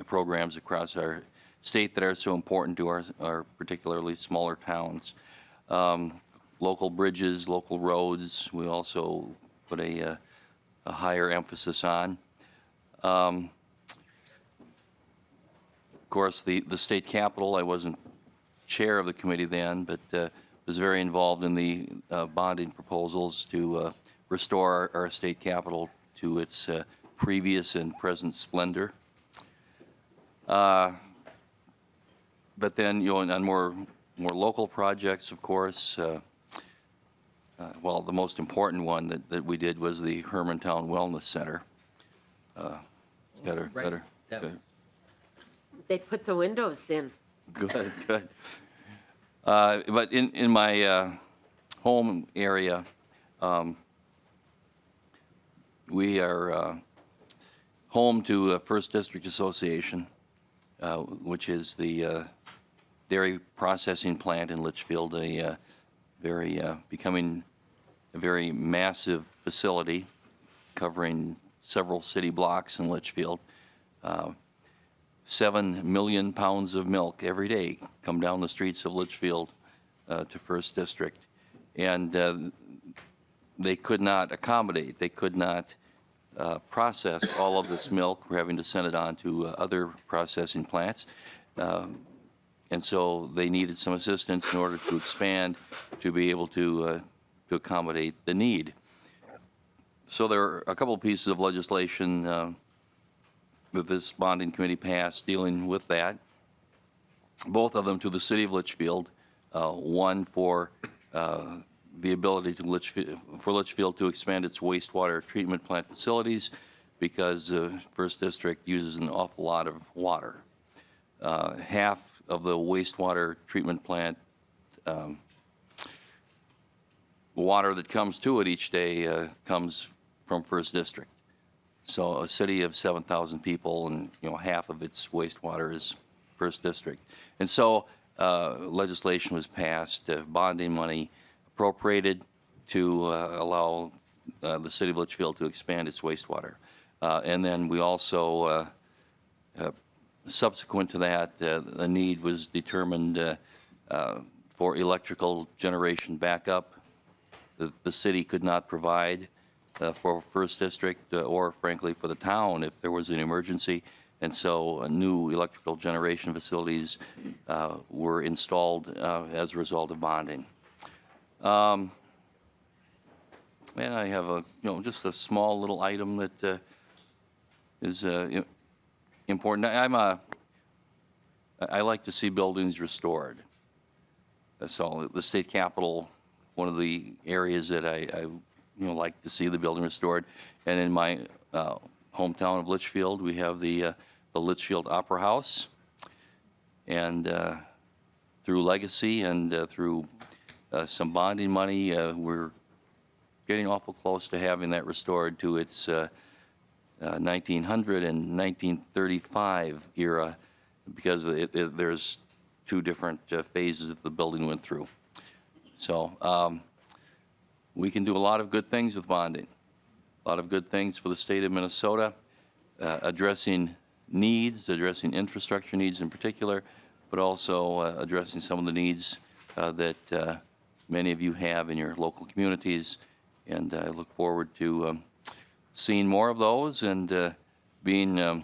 programs across our state that are so important to our particularly smaller towns. Local bridges, local roads, we also put a higher emphasis on. Of course, the state capitol, I wasn't chair of the committee then, but was very involved in the bonding proposals to restore our state capitol to its previous and present splendor. But then, on more local projects, of course, well, the most important one that we did was the Hermantown Wellness Center. Better.
They put the windows in.
Good. But in my home area, we are home to First District Association, which is the dairy processing plant in Litchfield, becoming a very massive facility covering several city blocks in Litchfield. 7 million pounds of milk every day come down the streets of Litchfield to First District. And they could not accommodate, they could not process all of this milk. We're having to send it on to other processing plants. And so they needed some assistance in order to expand, to be able to accommodate the need. So there are a couple of pieces of legislation that this bonding committee passed dealing with that, both of them to the city of Litchfield, one for the ability for Litchfield to expand its wastewater treatment plant facilities because First District uses an awful lot of water. Half of the wastewater treatment plant water that comes to it each day comes from First District. So a city of 7,000 people, and half of its wastewater is First District. And so legislation was passed, bonding money appropriated to allow the city of Litchfield to expand its wastewater. And then we also, subsequent to that, the need was determined for electrical generation backup. The city could not provide for First District or, frankly, for the town if there was an emergency. And so new electrical generation facilities were installed as a result of bonding. And I have just a small little item that is important. I like to see buildings restored. So the state capitol, one of the areas that I like to see the building restored. And in my hometown of Litchfield, we have the Litchfield Opera House. And through legacy and through some bonding money, we're getting awful close to having that restored to its 1900 and 1935 era, because there's two different phases that the building went through. So we can do a lot of good things with bonding, a lot of good things for the state of Minnesota, addressing needs, addressing infrastructure needs in particular, but also addressing some of the needs that many of you have in your local communities. And I look forward to seeing more of those and being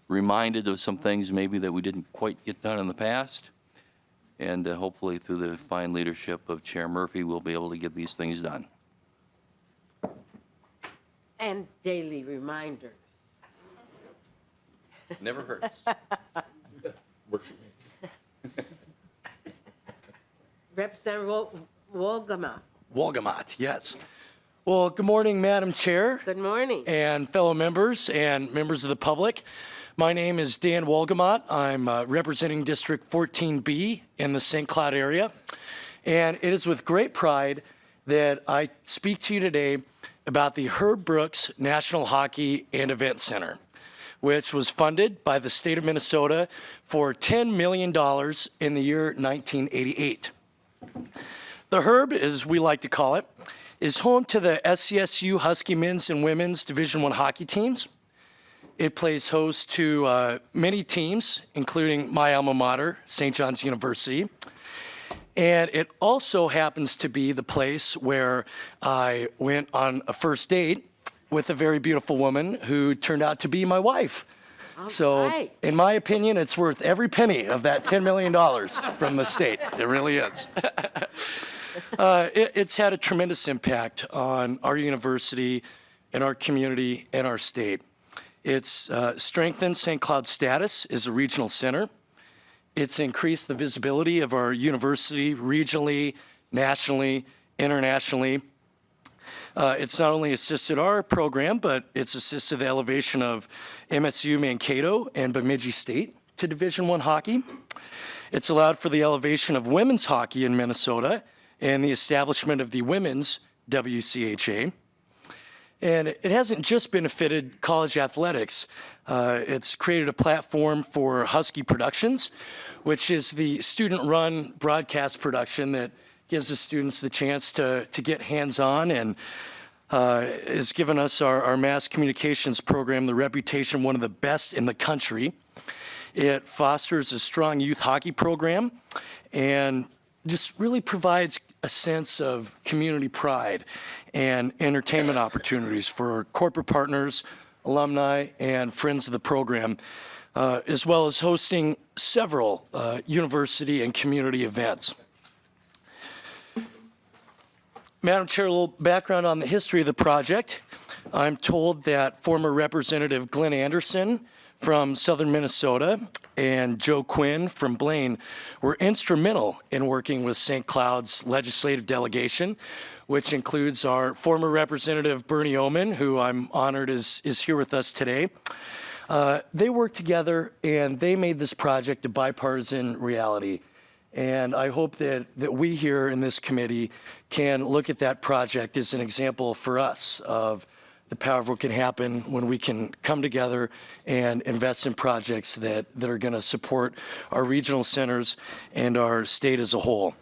reminded of some things maybe that we didn't quite get done in the past. And hopefully through the fine leadership of Chair Murphy, we'll be able to get these things done.
And daily reminders.
Never hurts.
Representative Wolgamott.
Wolgamott, yes. Well, good morning, Madam Chair.
Good morning.
And fellow members and members of the public. My name is Dan Wolgamott. I'm representing District 14B in the St. Cloud area. And it is with great pride that I speak to you today about the Herb Brooks National Hockey and Event Center, which was funded by the state of Minnesota for $10 million in the year 1988. The Herb, as we like to call it, is home to the SCSU Husky men's and women's Division I hockey teams. It plays host to many teams, including my alma mater, St. John's University. And it also happens to be the place where I went on a first date with a very beautiful woman who turned out to be my wife. So,
right.
in my opinion, it's worth every penny of that $10 million from the state. It really is. It's had a tremendous impact on our university and our community and our state. It's strengthened St. Cloud's status as a regional center. It's increased the visibility of our university regionally, nationally, internationally. It's not only assisted our program, but it's assisted the elevation of MSU Mankato and Bemidji State to Division I hockey. It's allowed for the elevation of women's hockey in Minnesota and the establishment of the women's WCHA. And it hasn't just benefited college athletics. It's created a platform for Husky Productions, which is the student-run broadcast production that gives the students the chance to get hands-on and has given us our mass communications program the reputation one of the best in the country. It fosters a strong youth hockey program and just really provides a sense of community pride and entertainment opportunities for corporate partners, alumni, and friends of the program, as well as hosting several university and community events. Madam Chair, a little background on the history of the project. I'm told that former Representative Glenn Anderson from southern Minnesota and Joe Quinn from Blaine were instrumental in working with St. Cloud's legislative delegation, which includes our former Representative Bernie Oman, who I'm honored is here with us today. They worked together and they made this project a bipartisan reality. And I hope that we here in this committee can look at that project as an example for us of the power of what can happen when we can come together and invest in projects that are going to support our regional centers and our state as a whole.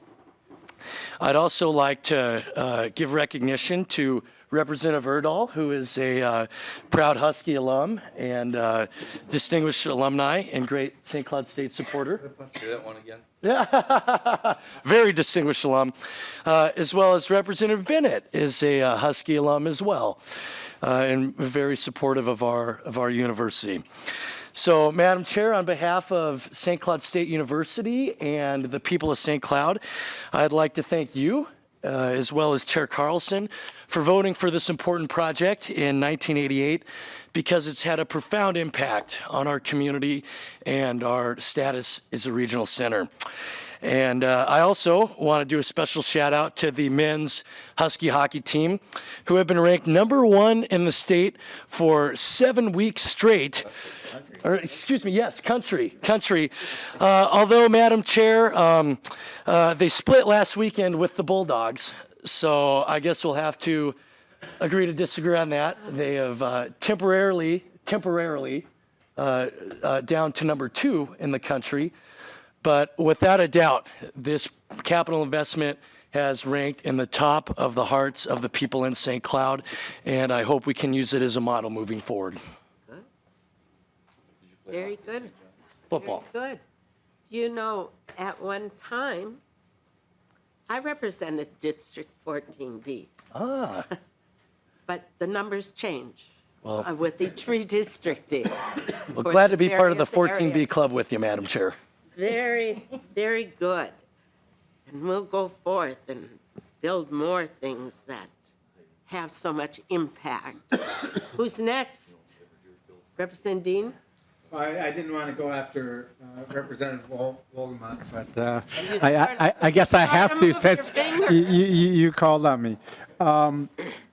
I'd also like to give recognition to Representative Erdahl, who is a proud Husky alum and distinguished alumni and great St. Cloud State supporter.
Do that one again.
Very distinguished alum, as well as Representative Bennett is a Husky alum as well, and very supportive of our university. So, Madam Chair, on behalf of St. Cloud State University and the people of St. Cloud, I'd like to thank you, as well as Chair Carlson, for voting for this important project in 1988, because it's had a profound impact on our community and our status as a regional center. And I also want to do a special shout out to the men's Husky hockey team, who have been ranked #1 in the state for 7 weeks straight. Or, excuse me, yes, country. Although, Madam Chair, they split last weekend with the Bulldogs, so I guess we'll have to agree to disagree on that. They have temporarily down to #2 in the country. But without a doubt, this capital investment has ranked in the top of the hearts of the people in St. Cloud, and I hope we can use it as a model moving forward.
Very good.
Football.
Very good. You know, at one time, I represented District 14B,
Ah,
but the numbers change
Well-
with each redistricting.
well,
for
glad to be part of the
various
14B
areas.
club with you, Madam Chair.
Very, very good. And we'll go forth and build more things that have so much impact. Who's next? Representative Dean?
I didn't want to go after Representative Wolgamott, but
You
I guess I
started
have
to
to
move
since
your finger.
you called on me.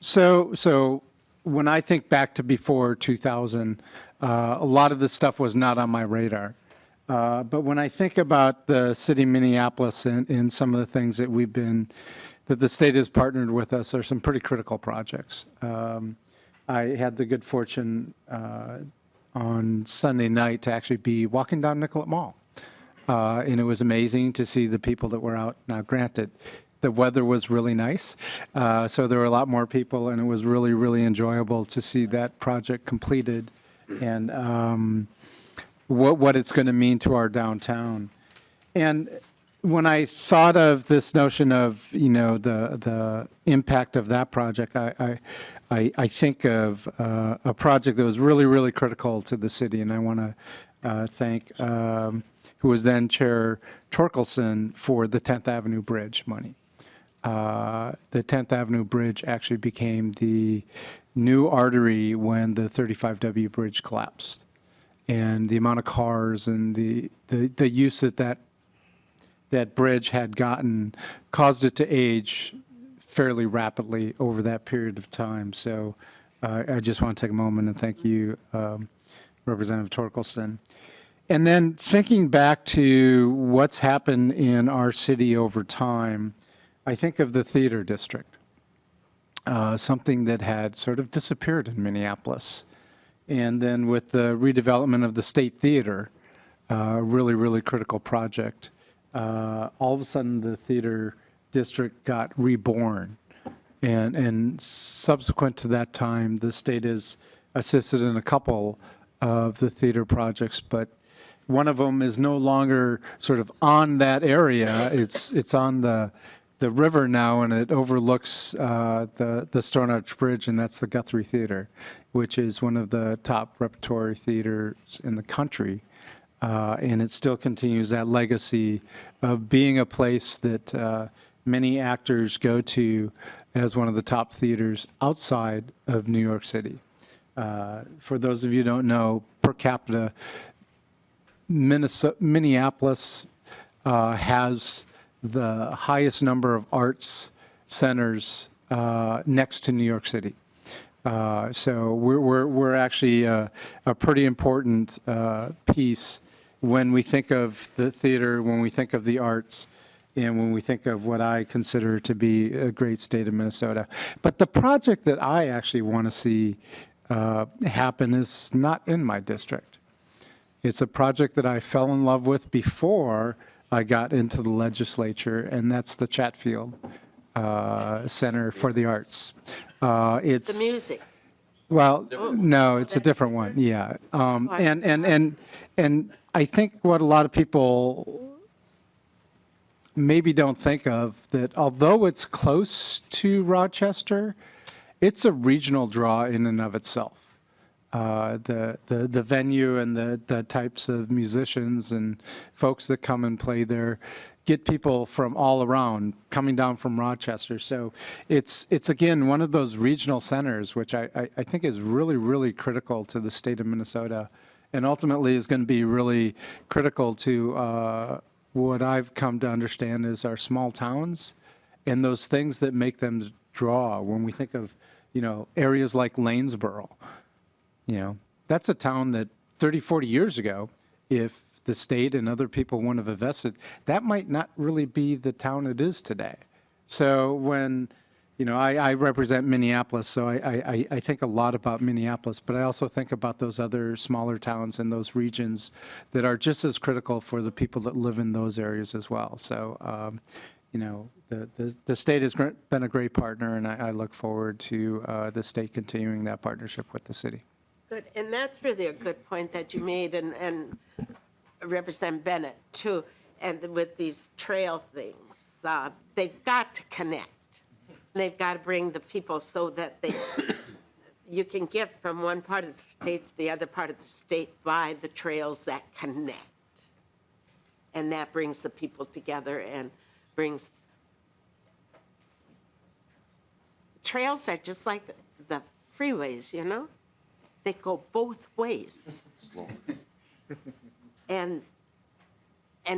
So when I think back to before 2000, a lot of this stuff was not on my radar. But when I think about the city of Minneapolis and some of the things that the state has partnered with us are some pretty critical projects. I had the good fortune on Sunday night to actually be walking down Nicollet Mall. And it was amazing to see the people that were out. Now, granted, the weather was really nice, so there were a lot more people, and it was really, really enjoyable to see that project completed and what it's going to mean to our downtown. And when I thought of this notion of, the impact of that project, I think of a project that was really, really critical to the city, and I want to thank who was then Chair Torkelson for the 10th Avenue Bridge money. The 10th Avenue Bridge actually became the new artery when the 35W bridge collapsed. And the amount of cars and the use that bridge had gotten caused it to age fairly rapidly over that period of time. So I just want to take a moment and thank you, Representative Torkelson. And then thinking back to what's happened in our city over time, I think of the theater district, something that had sort of disappeared in Minneapolis. And then with the redevelopment of the State Theater, really, really critical project, all of a sudden the theater district got reborn. And subsequent to that time, the state has assisted in a couple of the theater projects, but one of them is no longer sort of on that area. It's on the river now, and it overlooks the Stone Arch Bridge, and that's the Guthrie Theater, which is one of the top repertory theaters in the country. And it still continues that legacy of being a place that many actors go to as one of the top theaters outside of New York City. For those of you who don't know, per capita, Minneapolis has the highest number of arts centers next to New York City. So we're actually a pretty important piece when we think of the theater, when we think of the arts, and when we think of what I consider to be a great state of Minnesota. But the project that I actually want to see happen is not in my district. It's a project that I fell in love with before I got into the legislature, and that's the Chatfield Center for the Arts. It's
The music.
well, no, it's a different one. Yeah, and I think what a lot of people maybe don't think of that, although it's close to Rochester, it's a regional draw in and of itself. The venue and the types of musicians and folks that come and play there get people from all around coming down from Rochester. So it's again one of those regional centers, which I think is really, really critical to the state of Minnesota, and ultimately is going to be really critical to what I've come to understand is our small towns and those things that make them draw. When we think of, areas like Lanesboro, that's a town that 30, 40 years ago, if the state and other people wouldn't have invested, that might not really be the town it is today. So when, I represent Minneapolis, so I think a lot about Minneapolis, but I also think about those other smaller towns and those regions that are just as critical for the people that live in those areas as well. So the state has been a great partner, and I look forward to the state continuing that partnership with the city.
Good, and that's really a good point that you made, and Representative Bennett, too, and with these trail things. They've got to connect. They've got to bring the people so that you can get from one part of the state to the other part of the state by the trails that connect. And that brings the people together and brings, trails are just like the freeways, They go both ways. And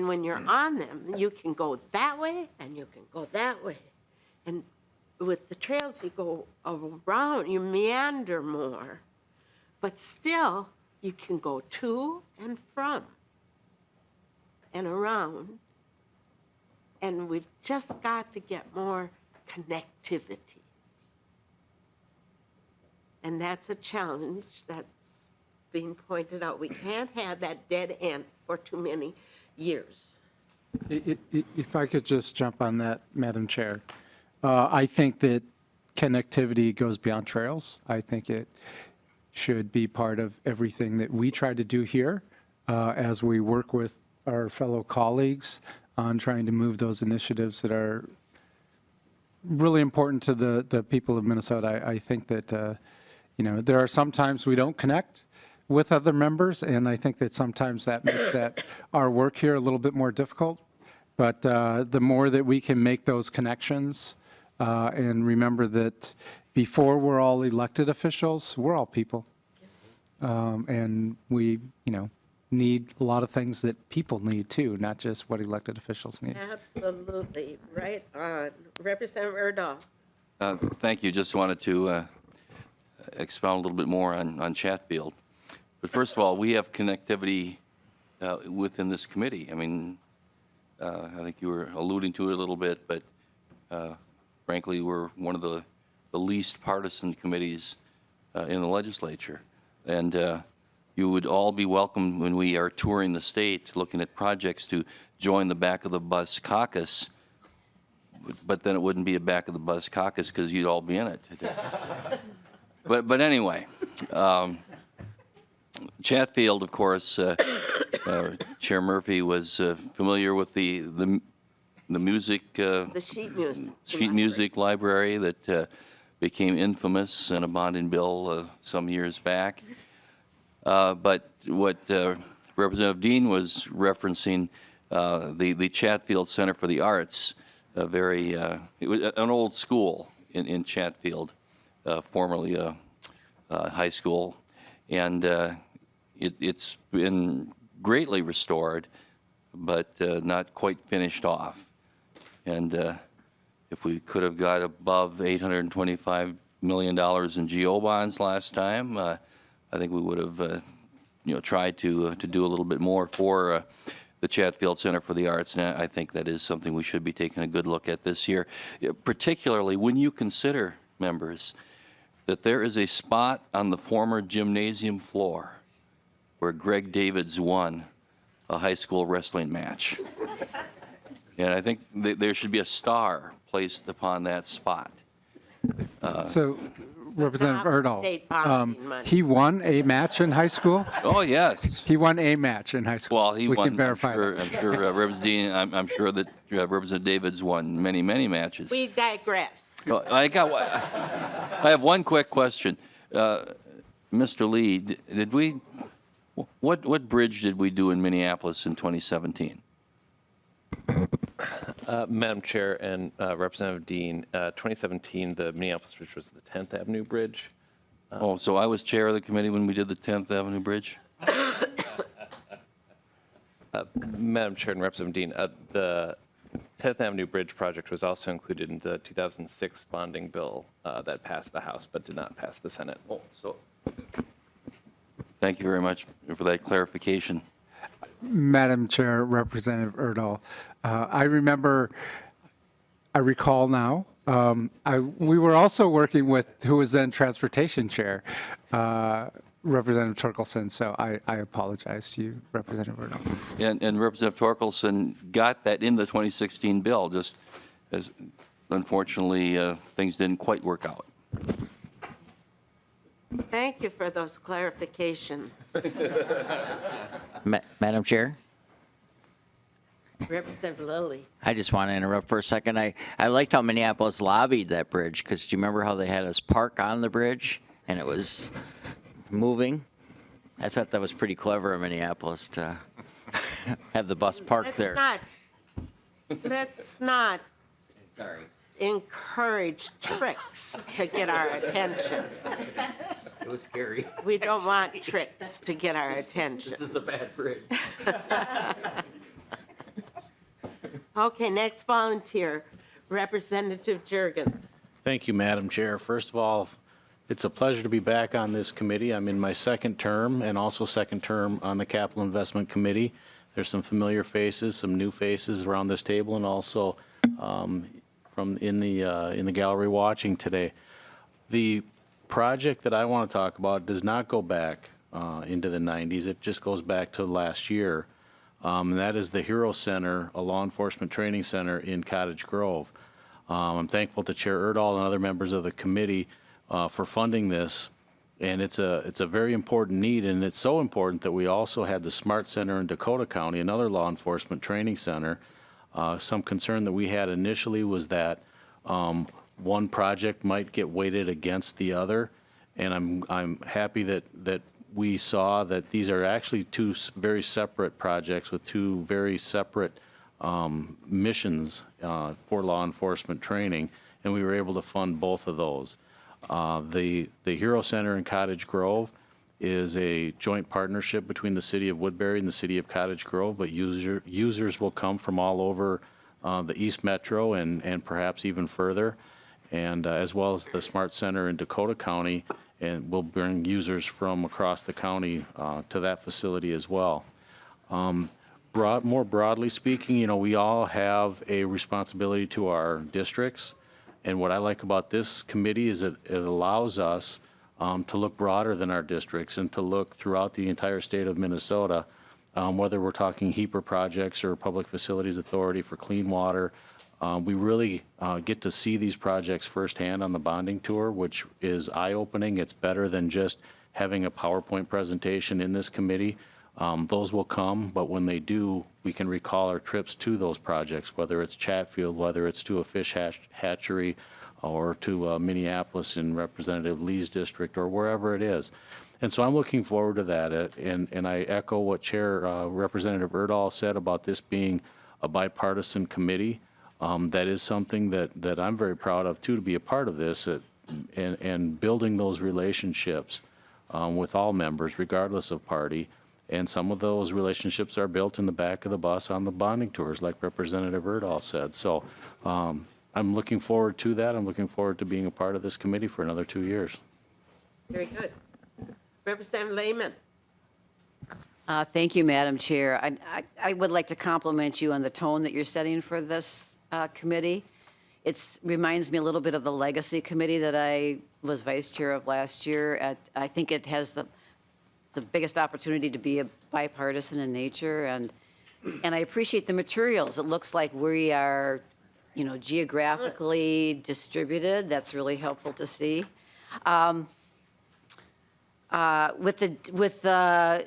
when you're on them, you can go that way and you can go that way. And with the trails, you go around, you meander more. But still, you can go to and from and around. And we've just got to get more connectivity. And that's a challenge that's being pointed out. We can't have that dead end for too many years.
If I could just jump on that, Madam Chair. I think that connectivity goes beyond trails. I think it should be part of everything that we try to do here as we work with our fellow colleagues on trying to move those initiatives that are really important to the people of Minnesota. I think that, there are some times we don't connect with other members, and I think that sometimes that makes our work here a little bit more difficult. But the more that we can make those connections, and remember that before we're all elected officials, we're all people. And we, need a lot of things that people need too, not just what elected officials need.
Absolutely, right on. Representative Erdahl.
Thank you. Just wanted to expound a little bit more on Chatfield. But first of all, we have connectivity within this committee. I mean, I think you were alluding to it a little bit, but frankly, we're one of the least partisan committees in the legislature. And you would all be welcome when we are touring the state, looking at projects, to join the back of the bus caucus. But then it wouldn't be a back of the bus caucus because you'd all be in it. But anyway, Chatfield, of course, Chair Murphy was familiar with the music,
The sheet
music library that became infamous in a bonding bill some years back. But what Representative Dean was referencing, the Chatfield Center for the Arts, it was an old school in Chatfield, formerly a high school, and it's been greatly restored, but not quite finished off. And if we could have got above $825 million in GO bonds last time, I think we would have, tried to do a little bit more for the Chatfield Center for the Arts, and I think that is something we should be taking a good look at this year, particularly when you consider, members, that there is a spot on the former gymnasium floor where Greg Davids won a high school wrestling match. And I think there should be a star placed upon that spot.
So, Representative
Not state bonding money.
Erdl, he won a match in high school?
Oh, yes.
He won a match in high school.
Well, he
We
won.
can verify that.
I'm sure Representative Dean, I'm sure that Representative Davids won many, many matches.
We digress.
Oh, I have one quick question. Mr. Lee, what bridge did we do in Minneapolis in 2017?
Madam Chair and Representative Dean, 2017, the Minneapolis Bridge was the 10th Avenue Bridge.
Oh, so I was chair of the committee when we did the 10th Avenue Bridge?
Madam Chair and Representative Dean, the 10th Avenue Bridge project was also included in the 2006 bonding bill that passed the House but did not pass the Senate.
Oh, so thank you very much for that clarification.
Madam Chair, Representative Erdl, I recall now, we were also working with who was then Transportation Chair, Representative Torkelson, so I apologize to you, Representative Erdl.
And Representative Torkelson got that in the 2016 bill, just as unfortunately, things didn't quite work out.
Thank you for those clarifications.
Madam Chair,
Representative Lilly.
I just want to interrupt for a second. I liked how Minneapolis lobbied that bridge, because do you remember how they had us park on the bridge and it was moving? I thought that was pretty clever of Minneapolis to have the bus parked there.
Let's not
Sorry.
encourage tricks to get our attention.
It was scary.
We don't want tricks to get our attention.
This is a bad bridge.
Okay, next volunteer, Representative Jurgens.
Thank you, Madam Chair. First of all, it's a pleasure to be back on this committee. I'm in my second term and also second term on the Capital Investment Committee. There's some familiar faces, some new faces around this table, and also from in the gallery watching today. The project that I want to talk about does not go back into the 90s. It just goes back to last year. And that is the Hero Center, a law enforcement training center in Cottage Grove. I'm thankful to Chair Erdahl and other members of the committee for funding this. And it's a very important need, and it's so important that we also had the Smart Center in Dakota County, another law enforcement training center. Some concern that we had initially was that one project might get weighted against the other, and I'm happy that we saw that these are actually two very separate projects with two very separate missions for law enforcement training, and we were able to fund both of those. The Hero Center in Cottage Grove is a joint partnership between the City of Woodbury and the City of Cottage Grove, but users will come from all over the East Metro and perhaps even further, and as well as the Smart Center in Dakota County, and we'll bring users from across the county to that facility as well. More broadly speaking, you know, we all have a responsibility to our districts, and what I like about this committee is it allows us to look broader than our districts and to look throughout the entire state of Minnesota, whether we're talking HEPA projects or Public Facilities Authority for clean water. We really get to see these projects firsthand on the bonding tour, which is eye-opening. It's better than just having a PowerPoint presentation in this committee. Those will come, but when they do, we can recall our trips to those projects, whether it's Chatfield, whether it's to a fish hatchery, or to Minneapolis in Representative Lee's district, or wherever it is. And so I'm looking forward to that. And I echo what Chair Representative Erdahl said about this being a bipartisan committee. That is something that I'm very proud of, too, to be a part of this and building those relationships with all members, regardless of party. And some of those relationships are built in the back of the bus on the bonding tours, like Representative Erdahl said. So I'm looking forward to that. I'm looking forward to being a part of this committee for another 2 years.
Very good. Representative Lehman.
Thank you, Madam Chair. I would like to compliment you on the tone that you're setting for this committee. It reminds me a little bit of the Legacy Committee that I was vice chair of last year. I think it has the biggest opportunity to be a bipartisan in nature, and I appreciate the materials. It looks like we are, you know, geographically distributed. That's really helpful to see. With the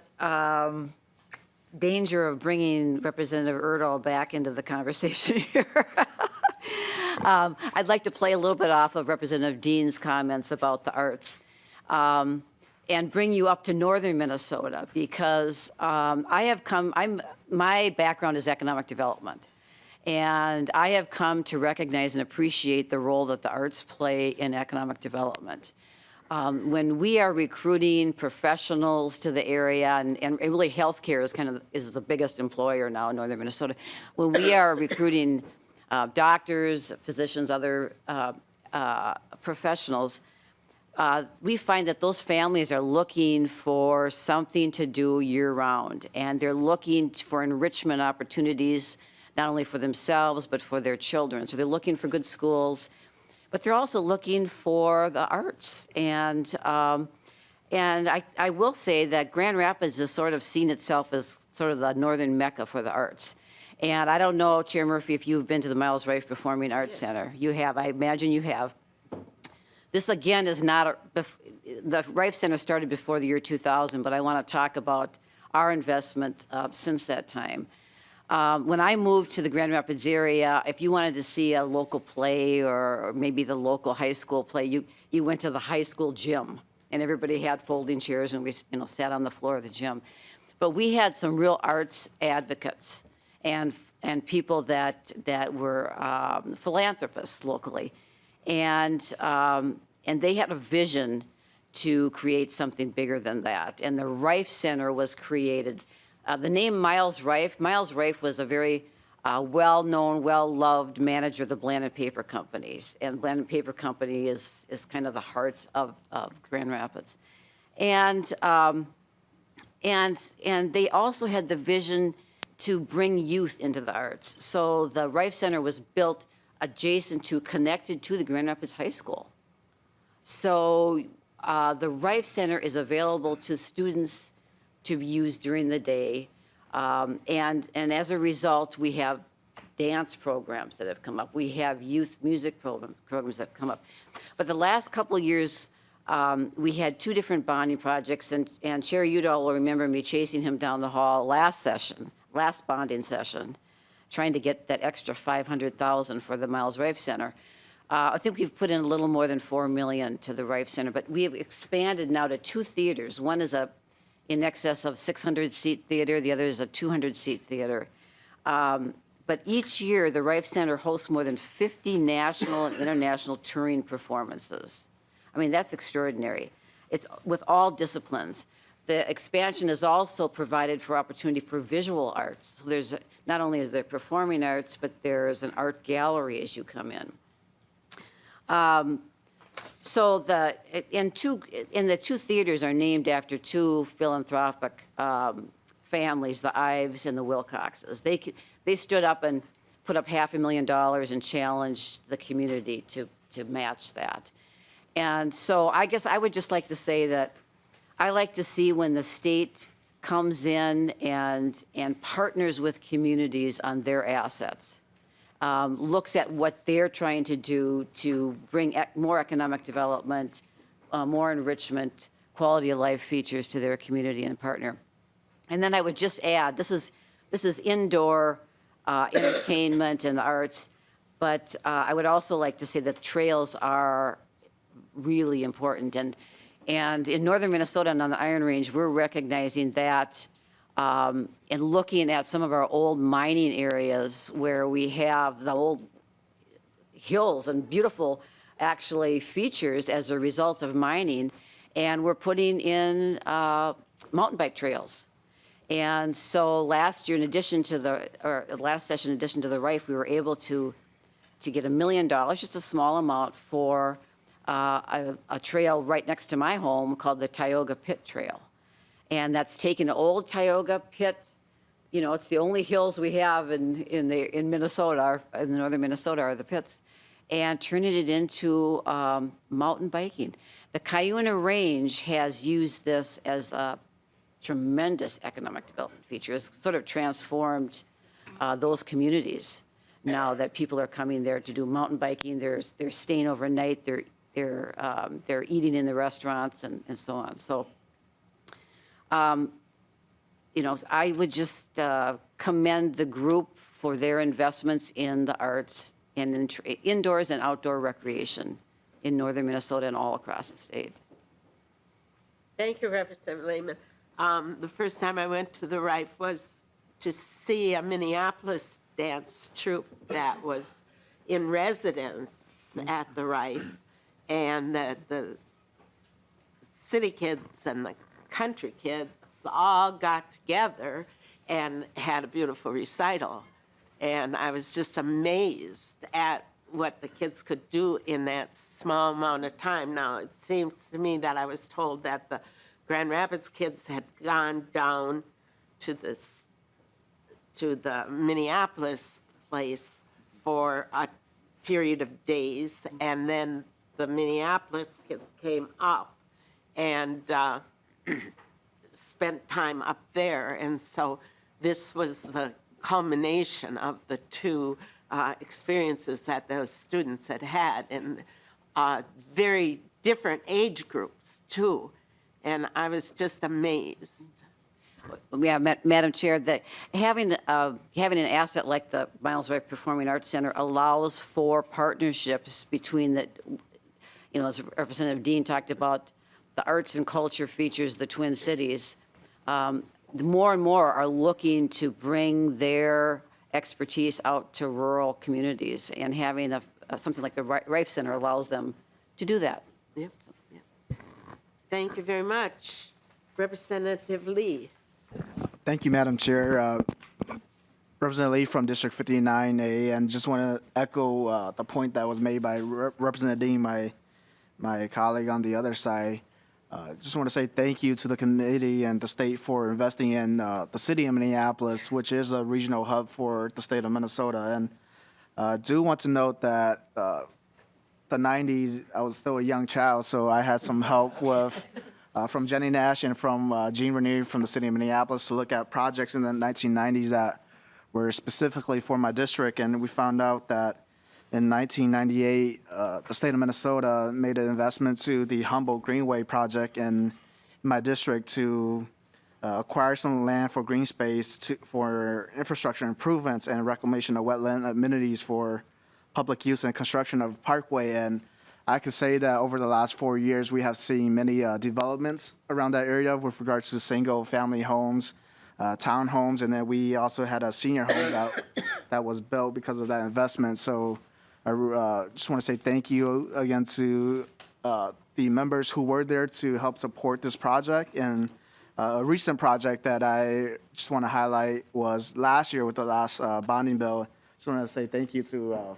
danger of bringing Representative Erdahl back into the conversation here, I'd like to play a little bit off of Representative Dean's comments about the arts and bring you up to northern Minnesota, because my background is economic development. And I have come to recognize and appreciate the role that the arts play in economic development. When we are recruiting professionals to the area, and really healthcare is the biggest employer now in northern Minnesota. When we are recruiting doctors, physicians, other professionals, we find that those families are looking for something to do year-round, and they're looking for enrichment opportunities, not only for themselves, but for their children. So they're looking for good schools, but they're also looking for the arts. And I will say that Grand Rapids has sort of seen itself as sort of the northern mecca for the arts. And I don't know, Chair Murphy, if you've been to the Miles Rife Performing Arts Center. You have, I imagine you have. This, again, is not, the Rife Center started before the year 2000, but I want to talk about our investment since that time. When I moved to the Grand Rapids area, if you wanted to see a local play or maybe the local high school play, you went to the high school gym, and everybody had folding chairs, and we sat on the floor of the gym. But we had some real arts advocates and people that were philanthropists locally, and they had a vision to create something bigger than that. And the Rife Center was created. The name Miles Rife was a very well-known, well-loved manager of the Bland & Paper companies. And Bland & Paper Company is kind of the heart of Grand Rapids. And they also had the vision to bring youth into the arts. So the Rife Center was built adjacent to, connected to the Grand Rapids High School. So the Rife Center is available to students to use during the day. And as a result, we have dance programs that have come up. We have youth music programs that have come up. But the last couple of years, we had two different bonding projects, and Chair Udall will remember me chasing him down the hall last bonding session, trying to get that extra $500,000 for the Miles Rife Center. I think we've put in a little more than $4 million to the Rife Center, but we have expanded now to two theaters. One is in excess of 600-seat theater. The other is a 200-seat theater. But each year, the Rife Center hosts more than 50 national and international touring performances. I mean, that's extraordinary. It's with all disciplines. The expansion is also provided for opportunity for visual arts. So there's not only is there performing arts, but there's an art gallery as you come in. So in the two theaters are named after two philanthropic families, the Ives and the Wilcoxes. They stood up and put up $500,000 and challenged the community to match that. And so I guess I would just like to say that I like to see when the state comes in and partners with communities on their assets. Looks at what they're trying to do to bring more economic development, more enrichment, quality of life features to their community and partner. And then I would just add, this is indoor entertainment and the arts, but I would also like to say that trails are really important. And in northern Minnesota and on the Iron Range, we're recognizing that and looking at some of our old mining areas where we have the old hills and beautiful, actually, features as a result of mining, and we're putting in mountain bike trails. And so last year, last session, in addition to the Rife, we were able to get $1 million, just a small amount, for a trail right next to my home called the Tioga Pit Trail. And that's taken an old Tioga Pit, it's the only hills we have in Minnesota, in northern Minnesota are the pits, and turning it into mountain biking. The Cuyuna Range has used this as a tremendous economic development feature. It's sort of transformed those communities now that people are coming there to do mountain biking. They're staying overnight. They're eating in the restaurants and so on. So, I would just commend the group for their investments in the arts and in indoors and outdoor recreation in northern Minnesota and all across the state.
Thank you, Representative Lehman. The first time I went to the Rife was to see a Minneapolis dance troupe that was in residence at the Rife, and the city kids and the country kids all got together and had a beautiful recital. And I was just amazed at what the kids could do in that small amount of time. Now, it seems to me that I was told that the Grand Rapids kids had gone down to the Minneapolis place for a period of days, and then the Minneapolis kids came up and spent time up there. And so this was the culmination of the two experiences that those students had had, and very different age groups, too. And I was just amazed.
Yeah, Madam Chair, that having an asset like the Miles Rife Performing Arts Center allows for partnerships between the, as Representative Dean talked about, the arts and culture features, the Twin Cities. The more and more are looking to bring their expertise out to rural communities, and having something like the Rife Center allows them to do that.
Yep. Thank you very much. Representative Lee.
Thank you, Madam Chair. Representative Lee from District 59A, and just want to echo the point that was made by Representative Dean, my colleague on the other side. Just want to say thank you to the committee and the state for investing in the city of Minneapolis, which is a regional hub for the state of Minnesota. And do want to note that the 90s, I was still a young child, so I had some help with from Jenny Nash and from Jean Renier from the city of Minneapolis to look at projects in the 1990s that were specifically for my district. And we found out that in 1998, the state of Minnesota made an investment to the Humboldt Greenway project in my district to acquire some land for green space for infrastructure improvements and reclamation of wetland amenities for public use and construction of parkway. And I can say that over the last 4 years, we have seen many developments around that area with regards to single-family homes, townhomes, and then we also had a senior home that was built because of that investment. So I just want to say thank you again to the members who were there to help support this project. And a recent project that I just want to highlight was last year with the last bonding bill. Just want to say thank you to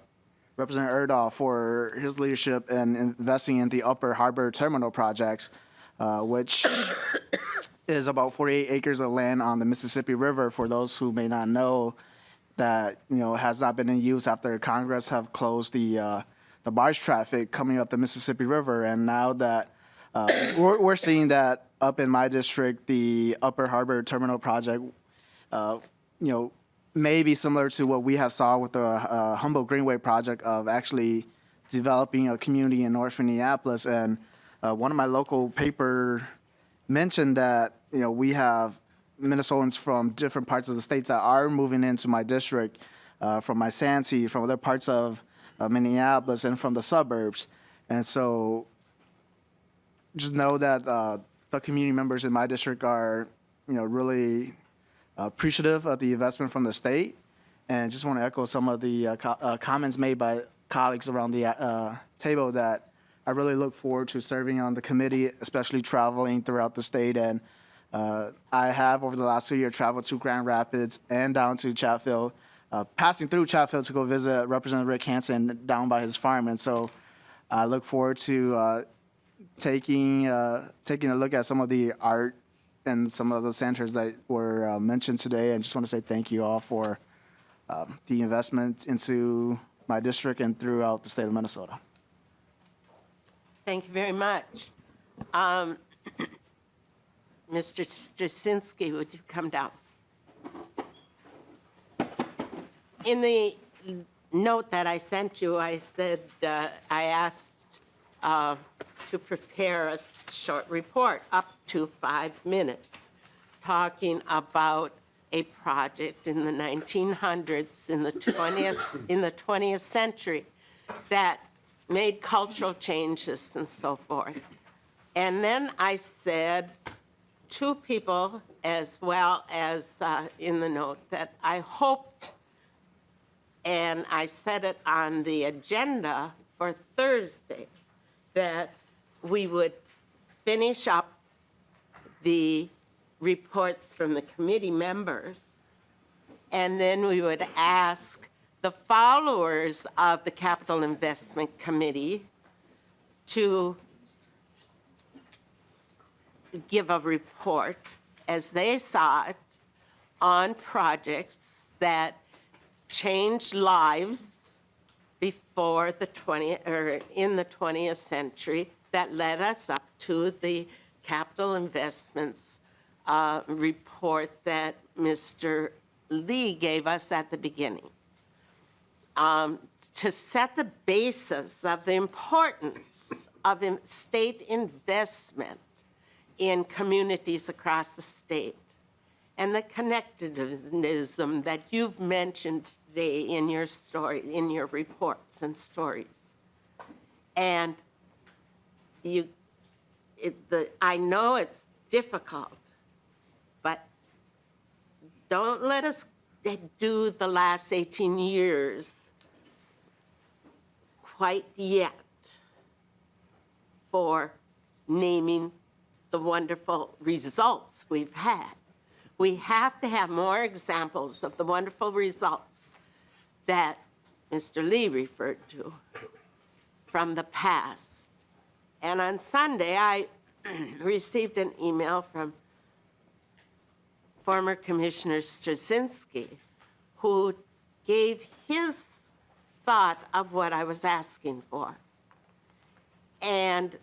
Representative Erdahl for his leadership in investing in the Upper Harbor Terminal projects, which is about 48 acres of land on the Mississippi River. For those who may not know, that has not been in use after Congress have closed the barge traffic coming up the Mississippi River, and now that we're seeing that up in my district, the Upper Harbor Terminal project, may be similar to what we have saw with the Humboldt Greenway project of actually developing a community in North Minneapolis. And one of my local paper mentioned that we have Minnesotans from different parts of the states that are moving into my district, from my Santee, from other parts of Minneapolis, and from the suburbs. And so just know that the community members in my district are, really appreciative of the investment from the state. And just want to echo some of the comments made by colleagues around the table that I really look forward to serving on the committee, especially traveling throughout the state. And I have, over the last 2 years, traveled to Grand Rapids and down to Chatfield, passing through Chatfield to go visit Representative Rick Hansen down by his farm. And so I look forward to taking a look at some of the art and some of the centers that were mentioned today. And just want to say thank you all for the investment into my district and throughout the state of Minnesota.
Thank you very much. Mr. Straczynski, would you come down? In the note that I sent you, I said I asked to prepare a short report, up to 5 minutes, talking about a project in the 1900s, in the 20th century, that made cultural changes and so forth. And then I said to people, as well as in the note, that I hoped, and I set it on the agenda for Thursday, that we would finish up the reports from the committee members, and then we would ask the followers of the Capital Investment Committee to give a report as they saw it on projects that changed lives before the 20th or in the 20th century that led us up to the capital investments report that Mr. Lee gave us at the beginning, to set the basis of the importance of state investment in communities across the state, and the connectivism that you've mentioned today in your story, in your reports and stories. And I know it's difficult, but don't let us do the last 18 years quite yet for naming the wonderful results we've had. We have to have more examples of the wonderful results that Mr. Lee referred to from the past. And on Sunday, I received an email from former Commissioner Straczynski, who gave his thought of what I was asking for. And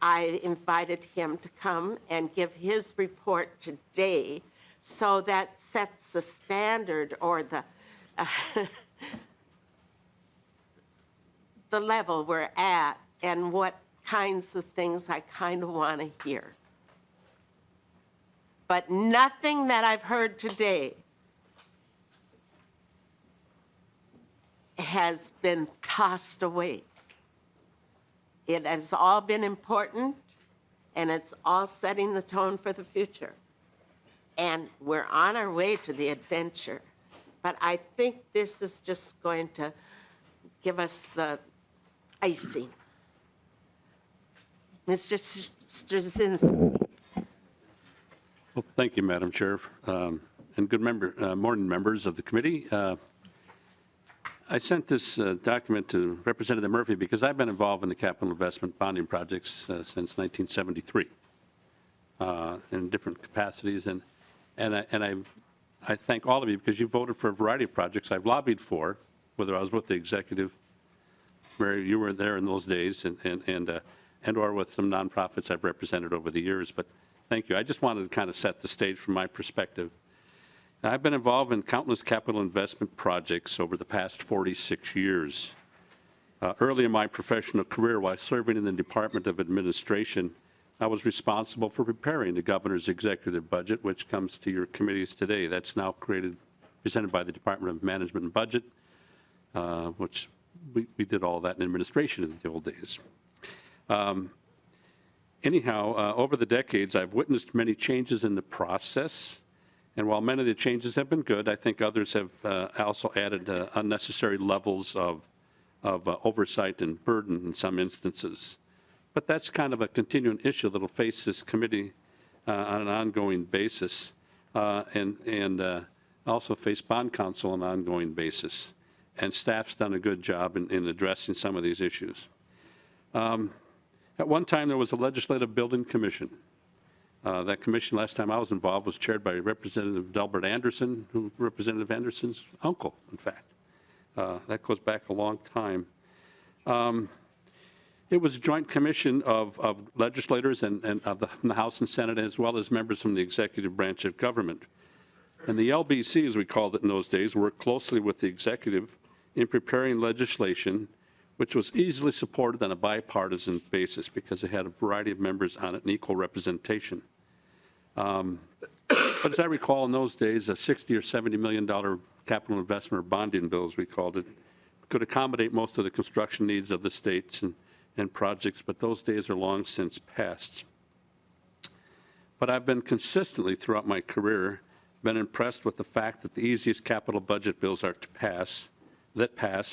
I invited him to come and give his report today, so that sets the standard, or the the level we're at, and what kinds of things I kind of want to hear. But nothing that I've heard today has been tossed away. It has all been important, and it's all setting the tone for the future. And we're on our way to the adventure. But I think this is just going to give us the icing. Mr. Straczynski.
Well, thank you, Madam Chair, and good morning, members of the committee. I sent this document to Representative Murphy because I've been involved in the capital investment bonding projects since 1973 in different capacities, and I thank all of you because you voted for a variety of projects I've lobbied for, whether I was with the executive, Mary, you were there in those days, and or with some nonprofits I've represented over the years. But thank you. I just wanted to kind of set the stage from my perspective. I've been involved in countless capital investment projects over the past 46 years. Early in my professional career, while serving in the Department of Administration, I was responsible for preparing the governor's executive budget, which comes to your committees today. That's now presented by the Department of Management and Budget, which we did all that in administration in the old days. Anyhow, over the decades, I've witnessed many changes in the process. And while many of the changes have been good, I think others have also added unnecessary levels of oversight and burden in some instances. But that's kind of a continuing issue that will face this committee on an ongoing basis, and also face bond counsel on an ongoing basis. And staff's done a good job in addressing some of these issues. At one time, there was a legislative building commission. That commission, last time I was involved, was chaired by Representative Delbert Anderson, who Representative Anderson's uncle, in fact. That goes back a long time. It was a joint commission of legislators and from the House and Senate, as well as members from the executive branch of government. And the LBC, as we called it in those days, worked closely with the executive in preparing legislation which was easily supported on a bipartisan basis because it had a variety of members on it and equal representation. But as I recall, in those days, a $60 or $70 million capital investment or bonding bill, as we called it, could accommodate most of the construction needs of the states and projects, but those days are long since past. But I've been consistently throughout my career been impressed with the fact that the easiest capital budget bills are to pass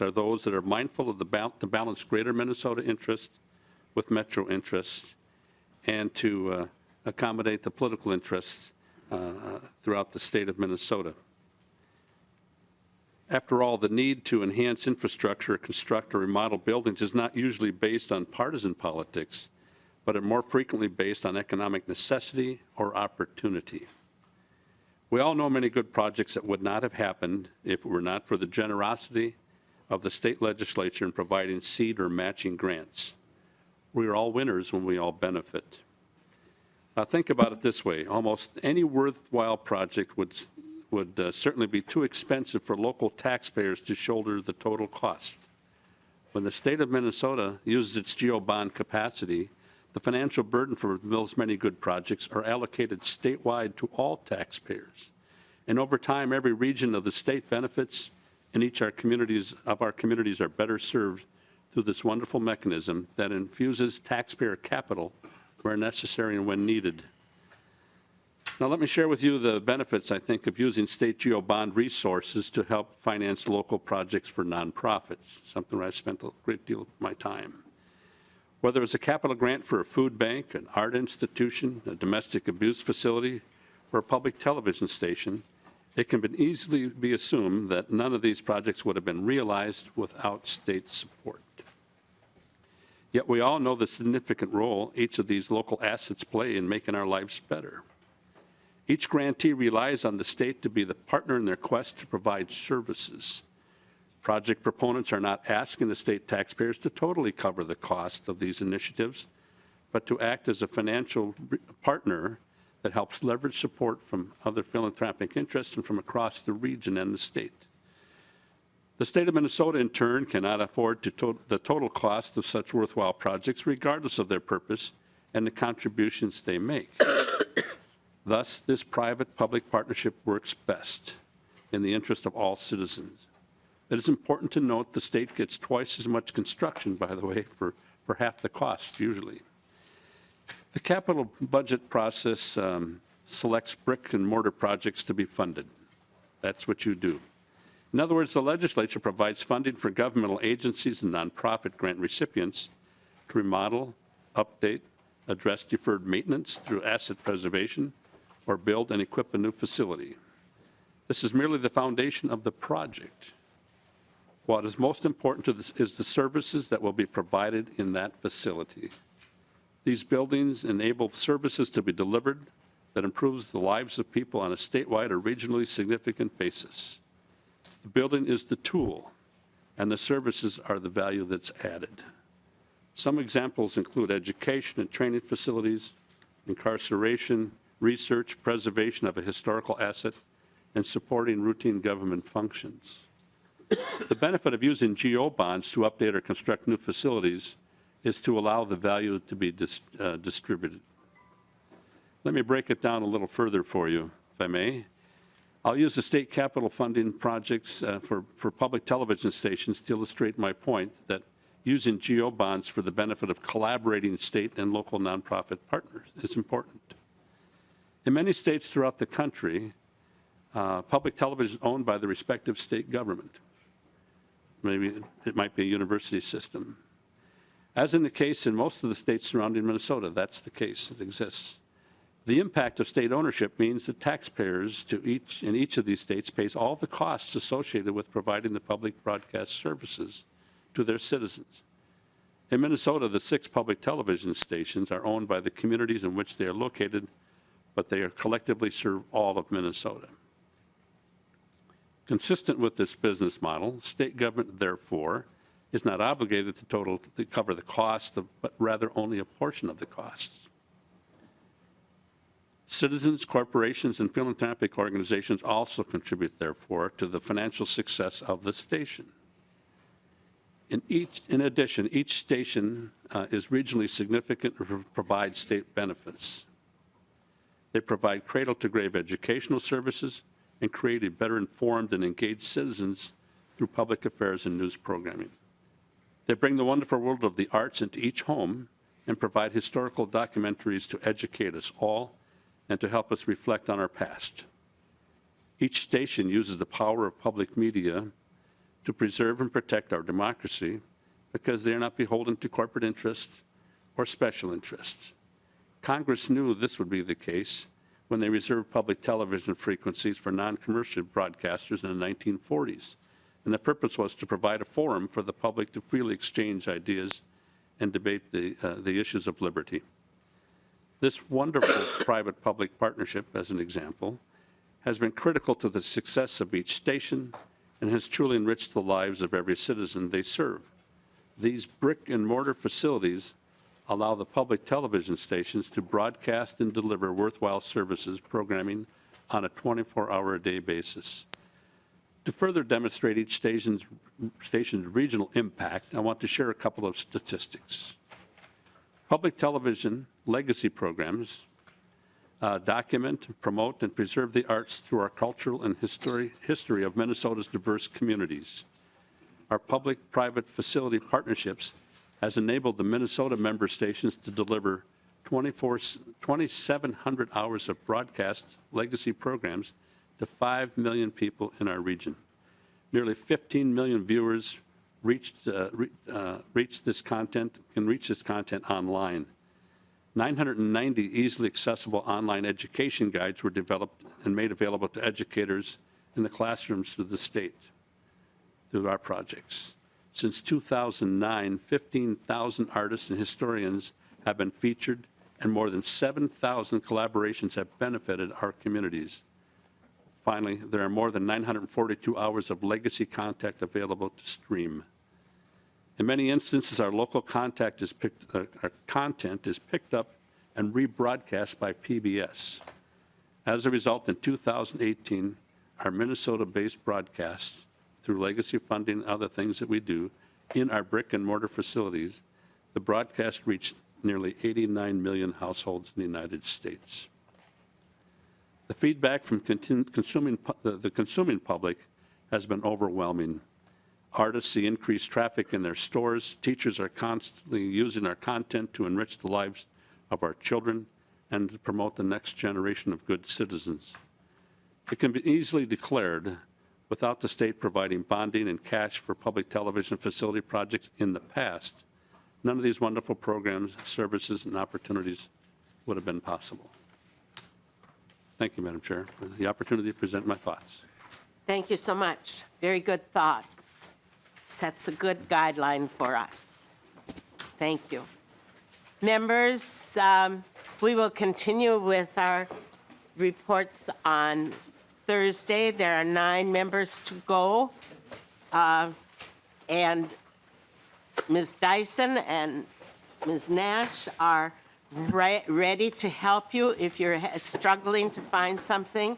are those that are mindful of the balance greater Minnesota interest with metro interests and to accommodate the political interests throughout the state of Minnesota. After all, the need to enhance infrastructure, construct or remodel buildings is not usually based on partisan politics, but are more frequently based on economic necessity or opportunity. We all know many good projects that would not have happened if it were not for the generosity of the state legislature in providing seed or matching grants. We are all winners when we all benefit. Think about it this way. Almost any worthwhile project would certainly be too expensive for local taxpayers to shoulder the total cost. When the state of Minnesota uses its GO bond capacity, the financial burden for those many good projects are allocated statewide to all taxpayers. And over time, every region of the state benefits, and each of our communities are better served through this wonderful mechanism that infuses taxpayer capital where necessary and when needed. Now, let me share with you the benefits, I think, of using state GO bond resources to help finance local projects for nonprofits, something where I spent a great deal of my time. Whether it's a capital grant for a food bank, an art institution, a domestic abuse facility, or a public television station, it can easily be assumed that none of these projects would have been realized without state support. Yet we all know the significant role each of these local assets play in making our lives better. Each grantee relies on the state to be the partner in their quest to provide services. Project proponents are not asking the state taxpayers to totally cover the cost of these initiatives, but to act as a financial partner that helps leverage support from other philanthropic interests and from across the region and the state. The state of Minnesota, in turn, cannot afford the total cost of such worthwhile projects, regardless of their purpose and the contributions they make. Thus, this private-public partnership works best in the interest of all citizens. It is important to note the state gets twice as much construction, by the way, for half the cost, usually. The capital budget process selects brick and mortar projects to be funded. That's what you do. In other words, the legislature provides funding for governmental agencies and nonprofit grant recipients to remodel, update, address deferred maintenance through asset preservation, or build and equip a new facility. This is merely the foundation of the project. What is most important to this is the services that will be provided in that facility. These buildings enable services to be delivered that improves the lives of people on a statewide or regionally significant basis. The building is the tool, and the services are the value that's added. Some examples include education and training facilities, incarceration, research, preservation of a historical asset, and supporting routine government functions. The benefit of using GO bonds to update or construct new facilities is to allow the value to be distributed. Let me break it down a little further for you, if I may. I'll use the state capital funding projects for public television stations to illustrate my point that using GO bonds for the benefit of collaborating state and local nonprofit partners is important. In many states throughout the country, public television is owned by the respective state government. Maybe it might be a university system. As in the case in most of the states surrounding Minnesota, that's the case, it exists. The impact of state ownership means that taxpayers in each of these states pays all the costs associated with providing the public broadcast services to their citizens. In Minnesota, the 6 public television stations are owned by the communities in which they are located, but they collectively serve all of Minnesota. Consistent with this business model, state government, therefore, is not obligated to cover the cost, but rather only a portion of the costs. Citizens, corporations, and philanthropic organizations also contribute, therefore, to the financial success of the station. In addition, each station is regionally significant and provides state benefits. They provide cradle-to-grave educational services and create a better informed and engaged citizens through public affairs and news programming. They bring the wonderful world of the arts into each home and provide historical documentaries to educate us all and to help us reflect on our past. Each station uses the power of public media to preserve and protect our democracy because they are not beholden to corporate interests or special interests. Congress knew this would be the case when they reserved public television frequencies for non-commercial broadcasters in the 1940s. And the purpose was to provide a forum for the public to freely exchange ideas and debate the issues of liberty. This wonderful private-public partnership, as an example, has been critical to the success of each station and has truly enriched the lives of every citizen they serve. These brick-and-mortar facilities allow the public television stations to broadcast and deliver worthwhile services, programming, on a 24-hour-a-day basis. To further demonstrate each station's regional impact, I want to share a couple of statistics. Public television legacy programs document, promote, and preserve the arts through our cultural and history of Minnesota's diverse communities. Our public-private facility partnerships has enabled the Minnesota member stations to deliver 2,700 hours of broadcast legacy programs to 5 million people in our region. Nearly 15 million viewers reach this content online. 990 easily accessible online education guides were developed and made available to educators in the classrooms through the state, through our projects. Since 2009, 15,000 artists and historians have been featured, and more than 7,000 collaborations have benefited our communities. Finally, there are more than 942 hours of legacy content available to stream. In many instances, our local content is picked up and rebroadcast by PBS. As a result, in 2018, our Minnesota-based broadcasts, through legacy funding and other things that we do in our brick-and-mortar facilities, the broadcast reached nearly 89 million households in the United States. The feedback from the consuming public has been overwhelming. Artists see increased traffic in their stores. Teachers are constantly using our content to enrich the lives of our children and to promote the next generation of good citizens. It can be easily declared, without the state providing bonding and cash for public television facility projects in the past, none of these wonderful programs, services, and opportunities would have been possible. Thank you, Madam Chair, for the opportunity to present my thoughts.
Thank you so much. Very good thoughts. Sets a good guideline for us. Thank you. Members, we will continue with our reports on Thursday. There are 9 members to go. And Ms. Dyson and Ms. Nash are ready to help you if you're struggling to find something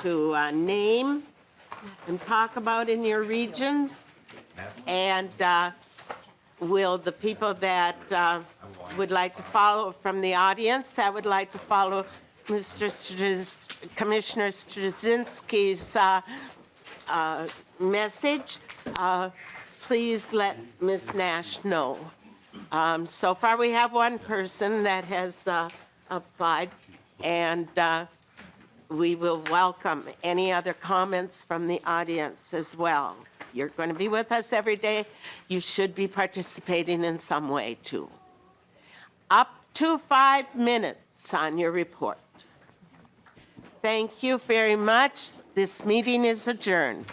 to name and talk about in your regions. And will the people that would like to follow from the audience, that would like to follow Commissioner Straczynski's message, please let Ms. Nash know. So far, we have one person that has applied, and we will welcome any other comments from the audience as well. You're going to be with us every day. You should be participating in some way, too. Up to 5 minutes on your report. Thank you very much. This meeting is adjourned.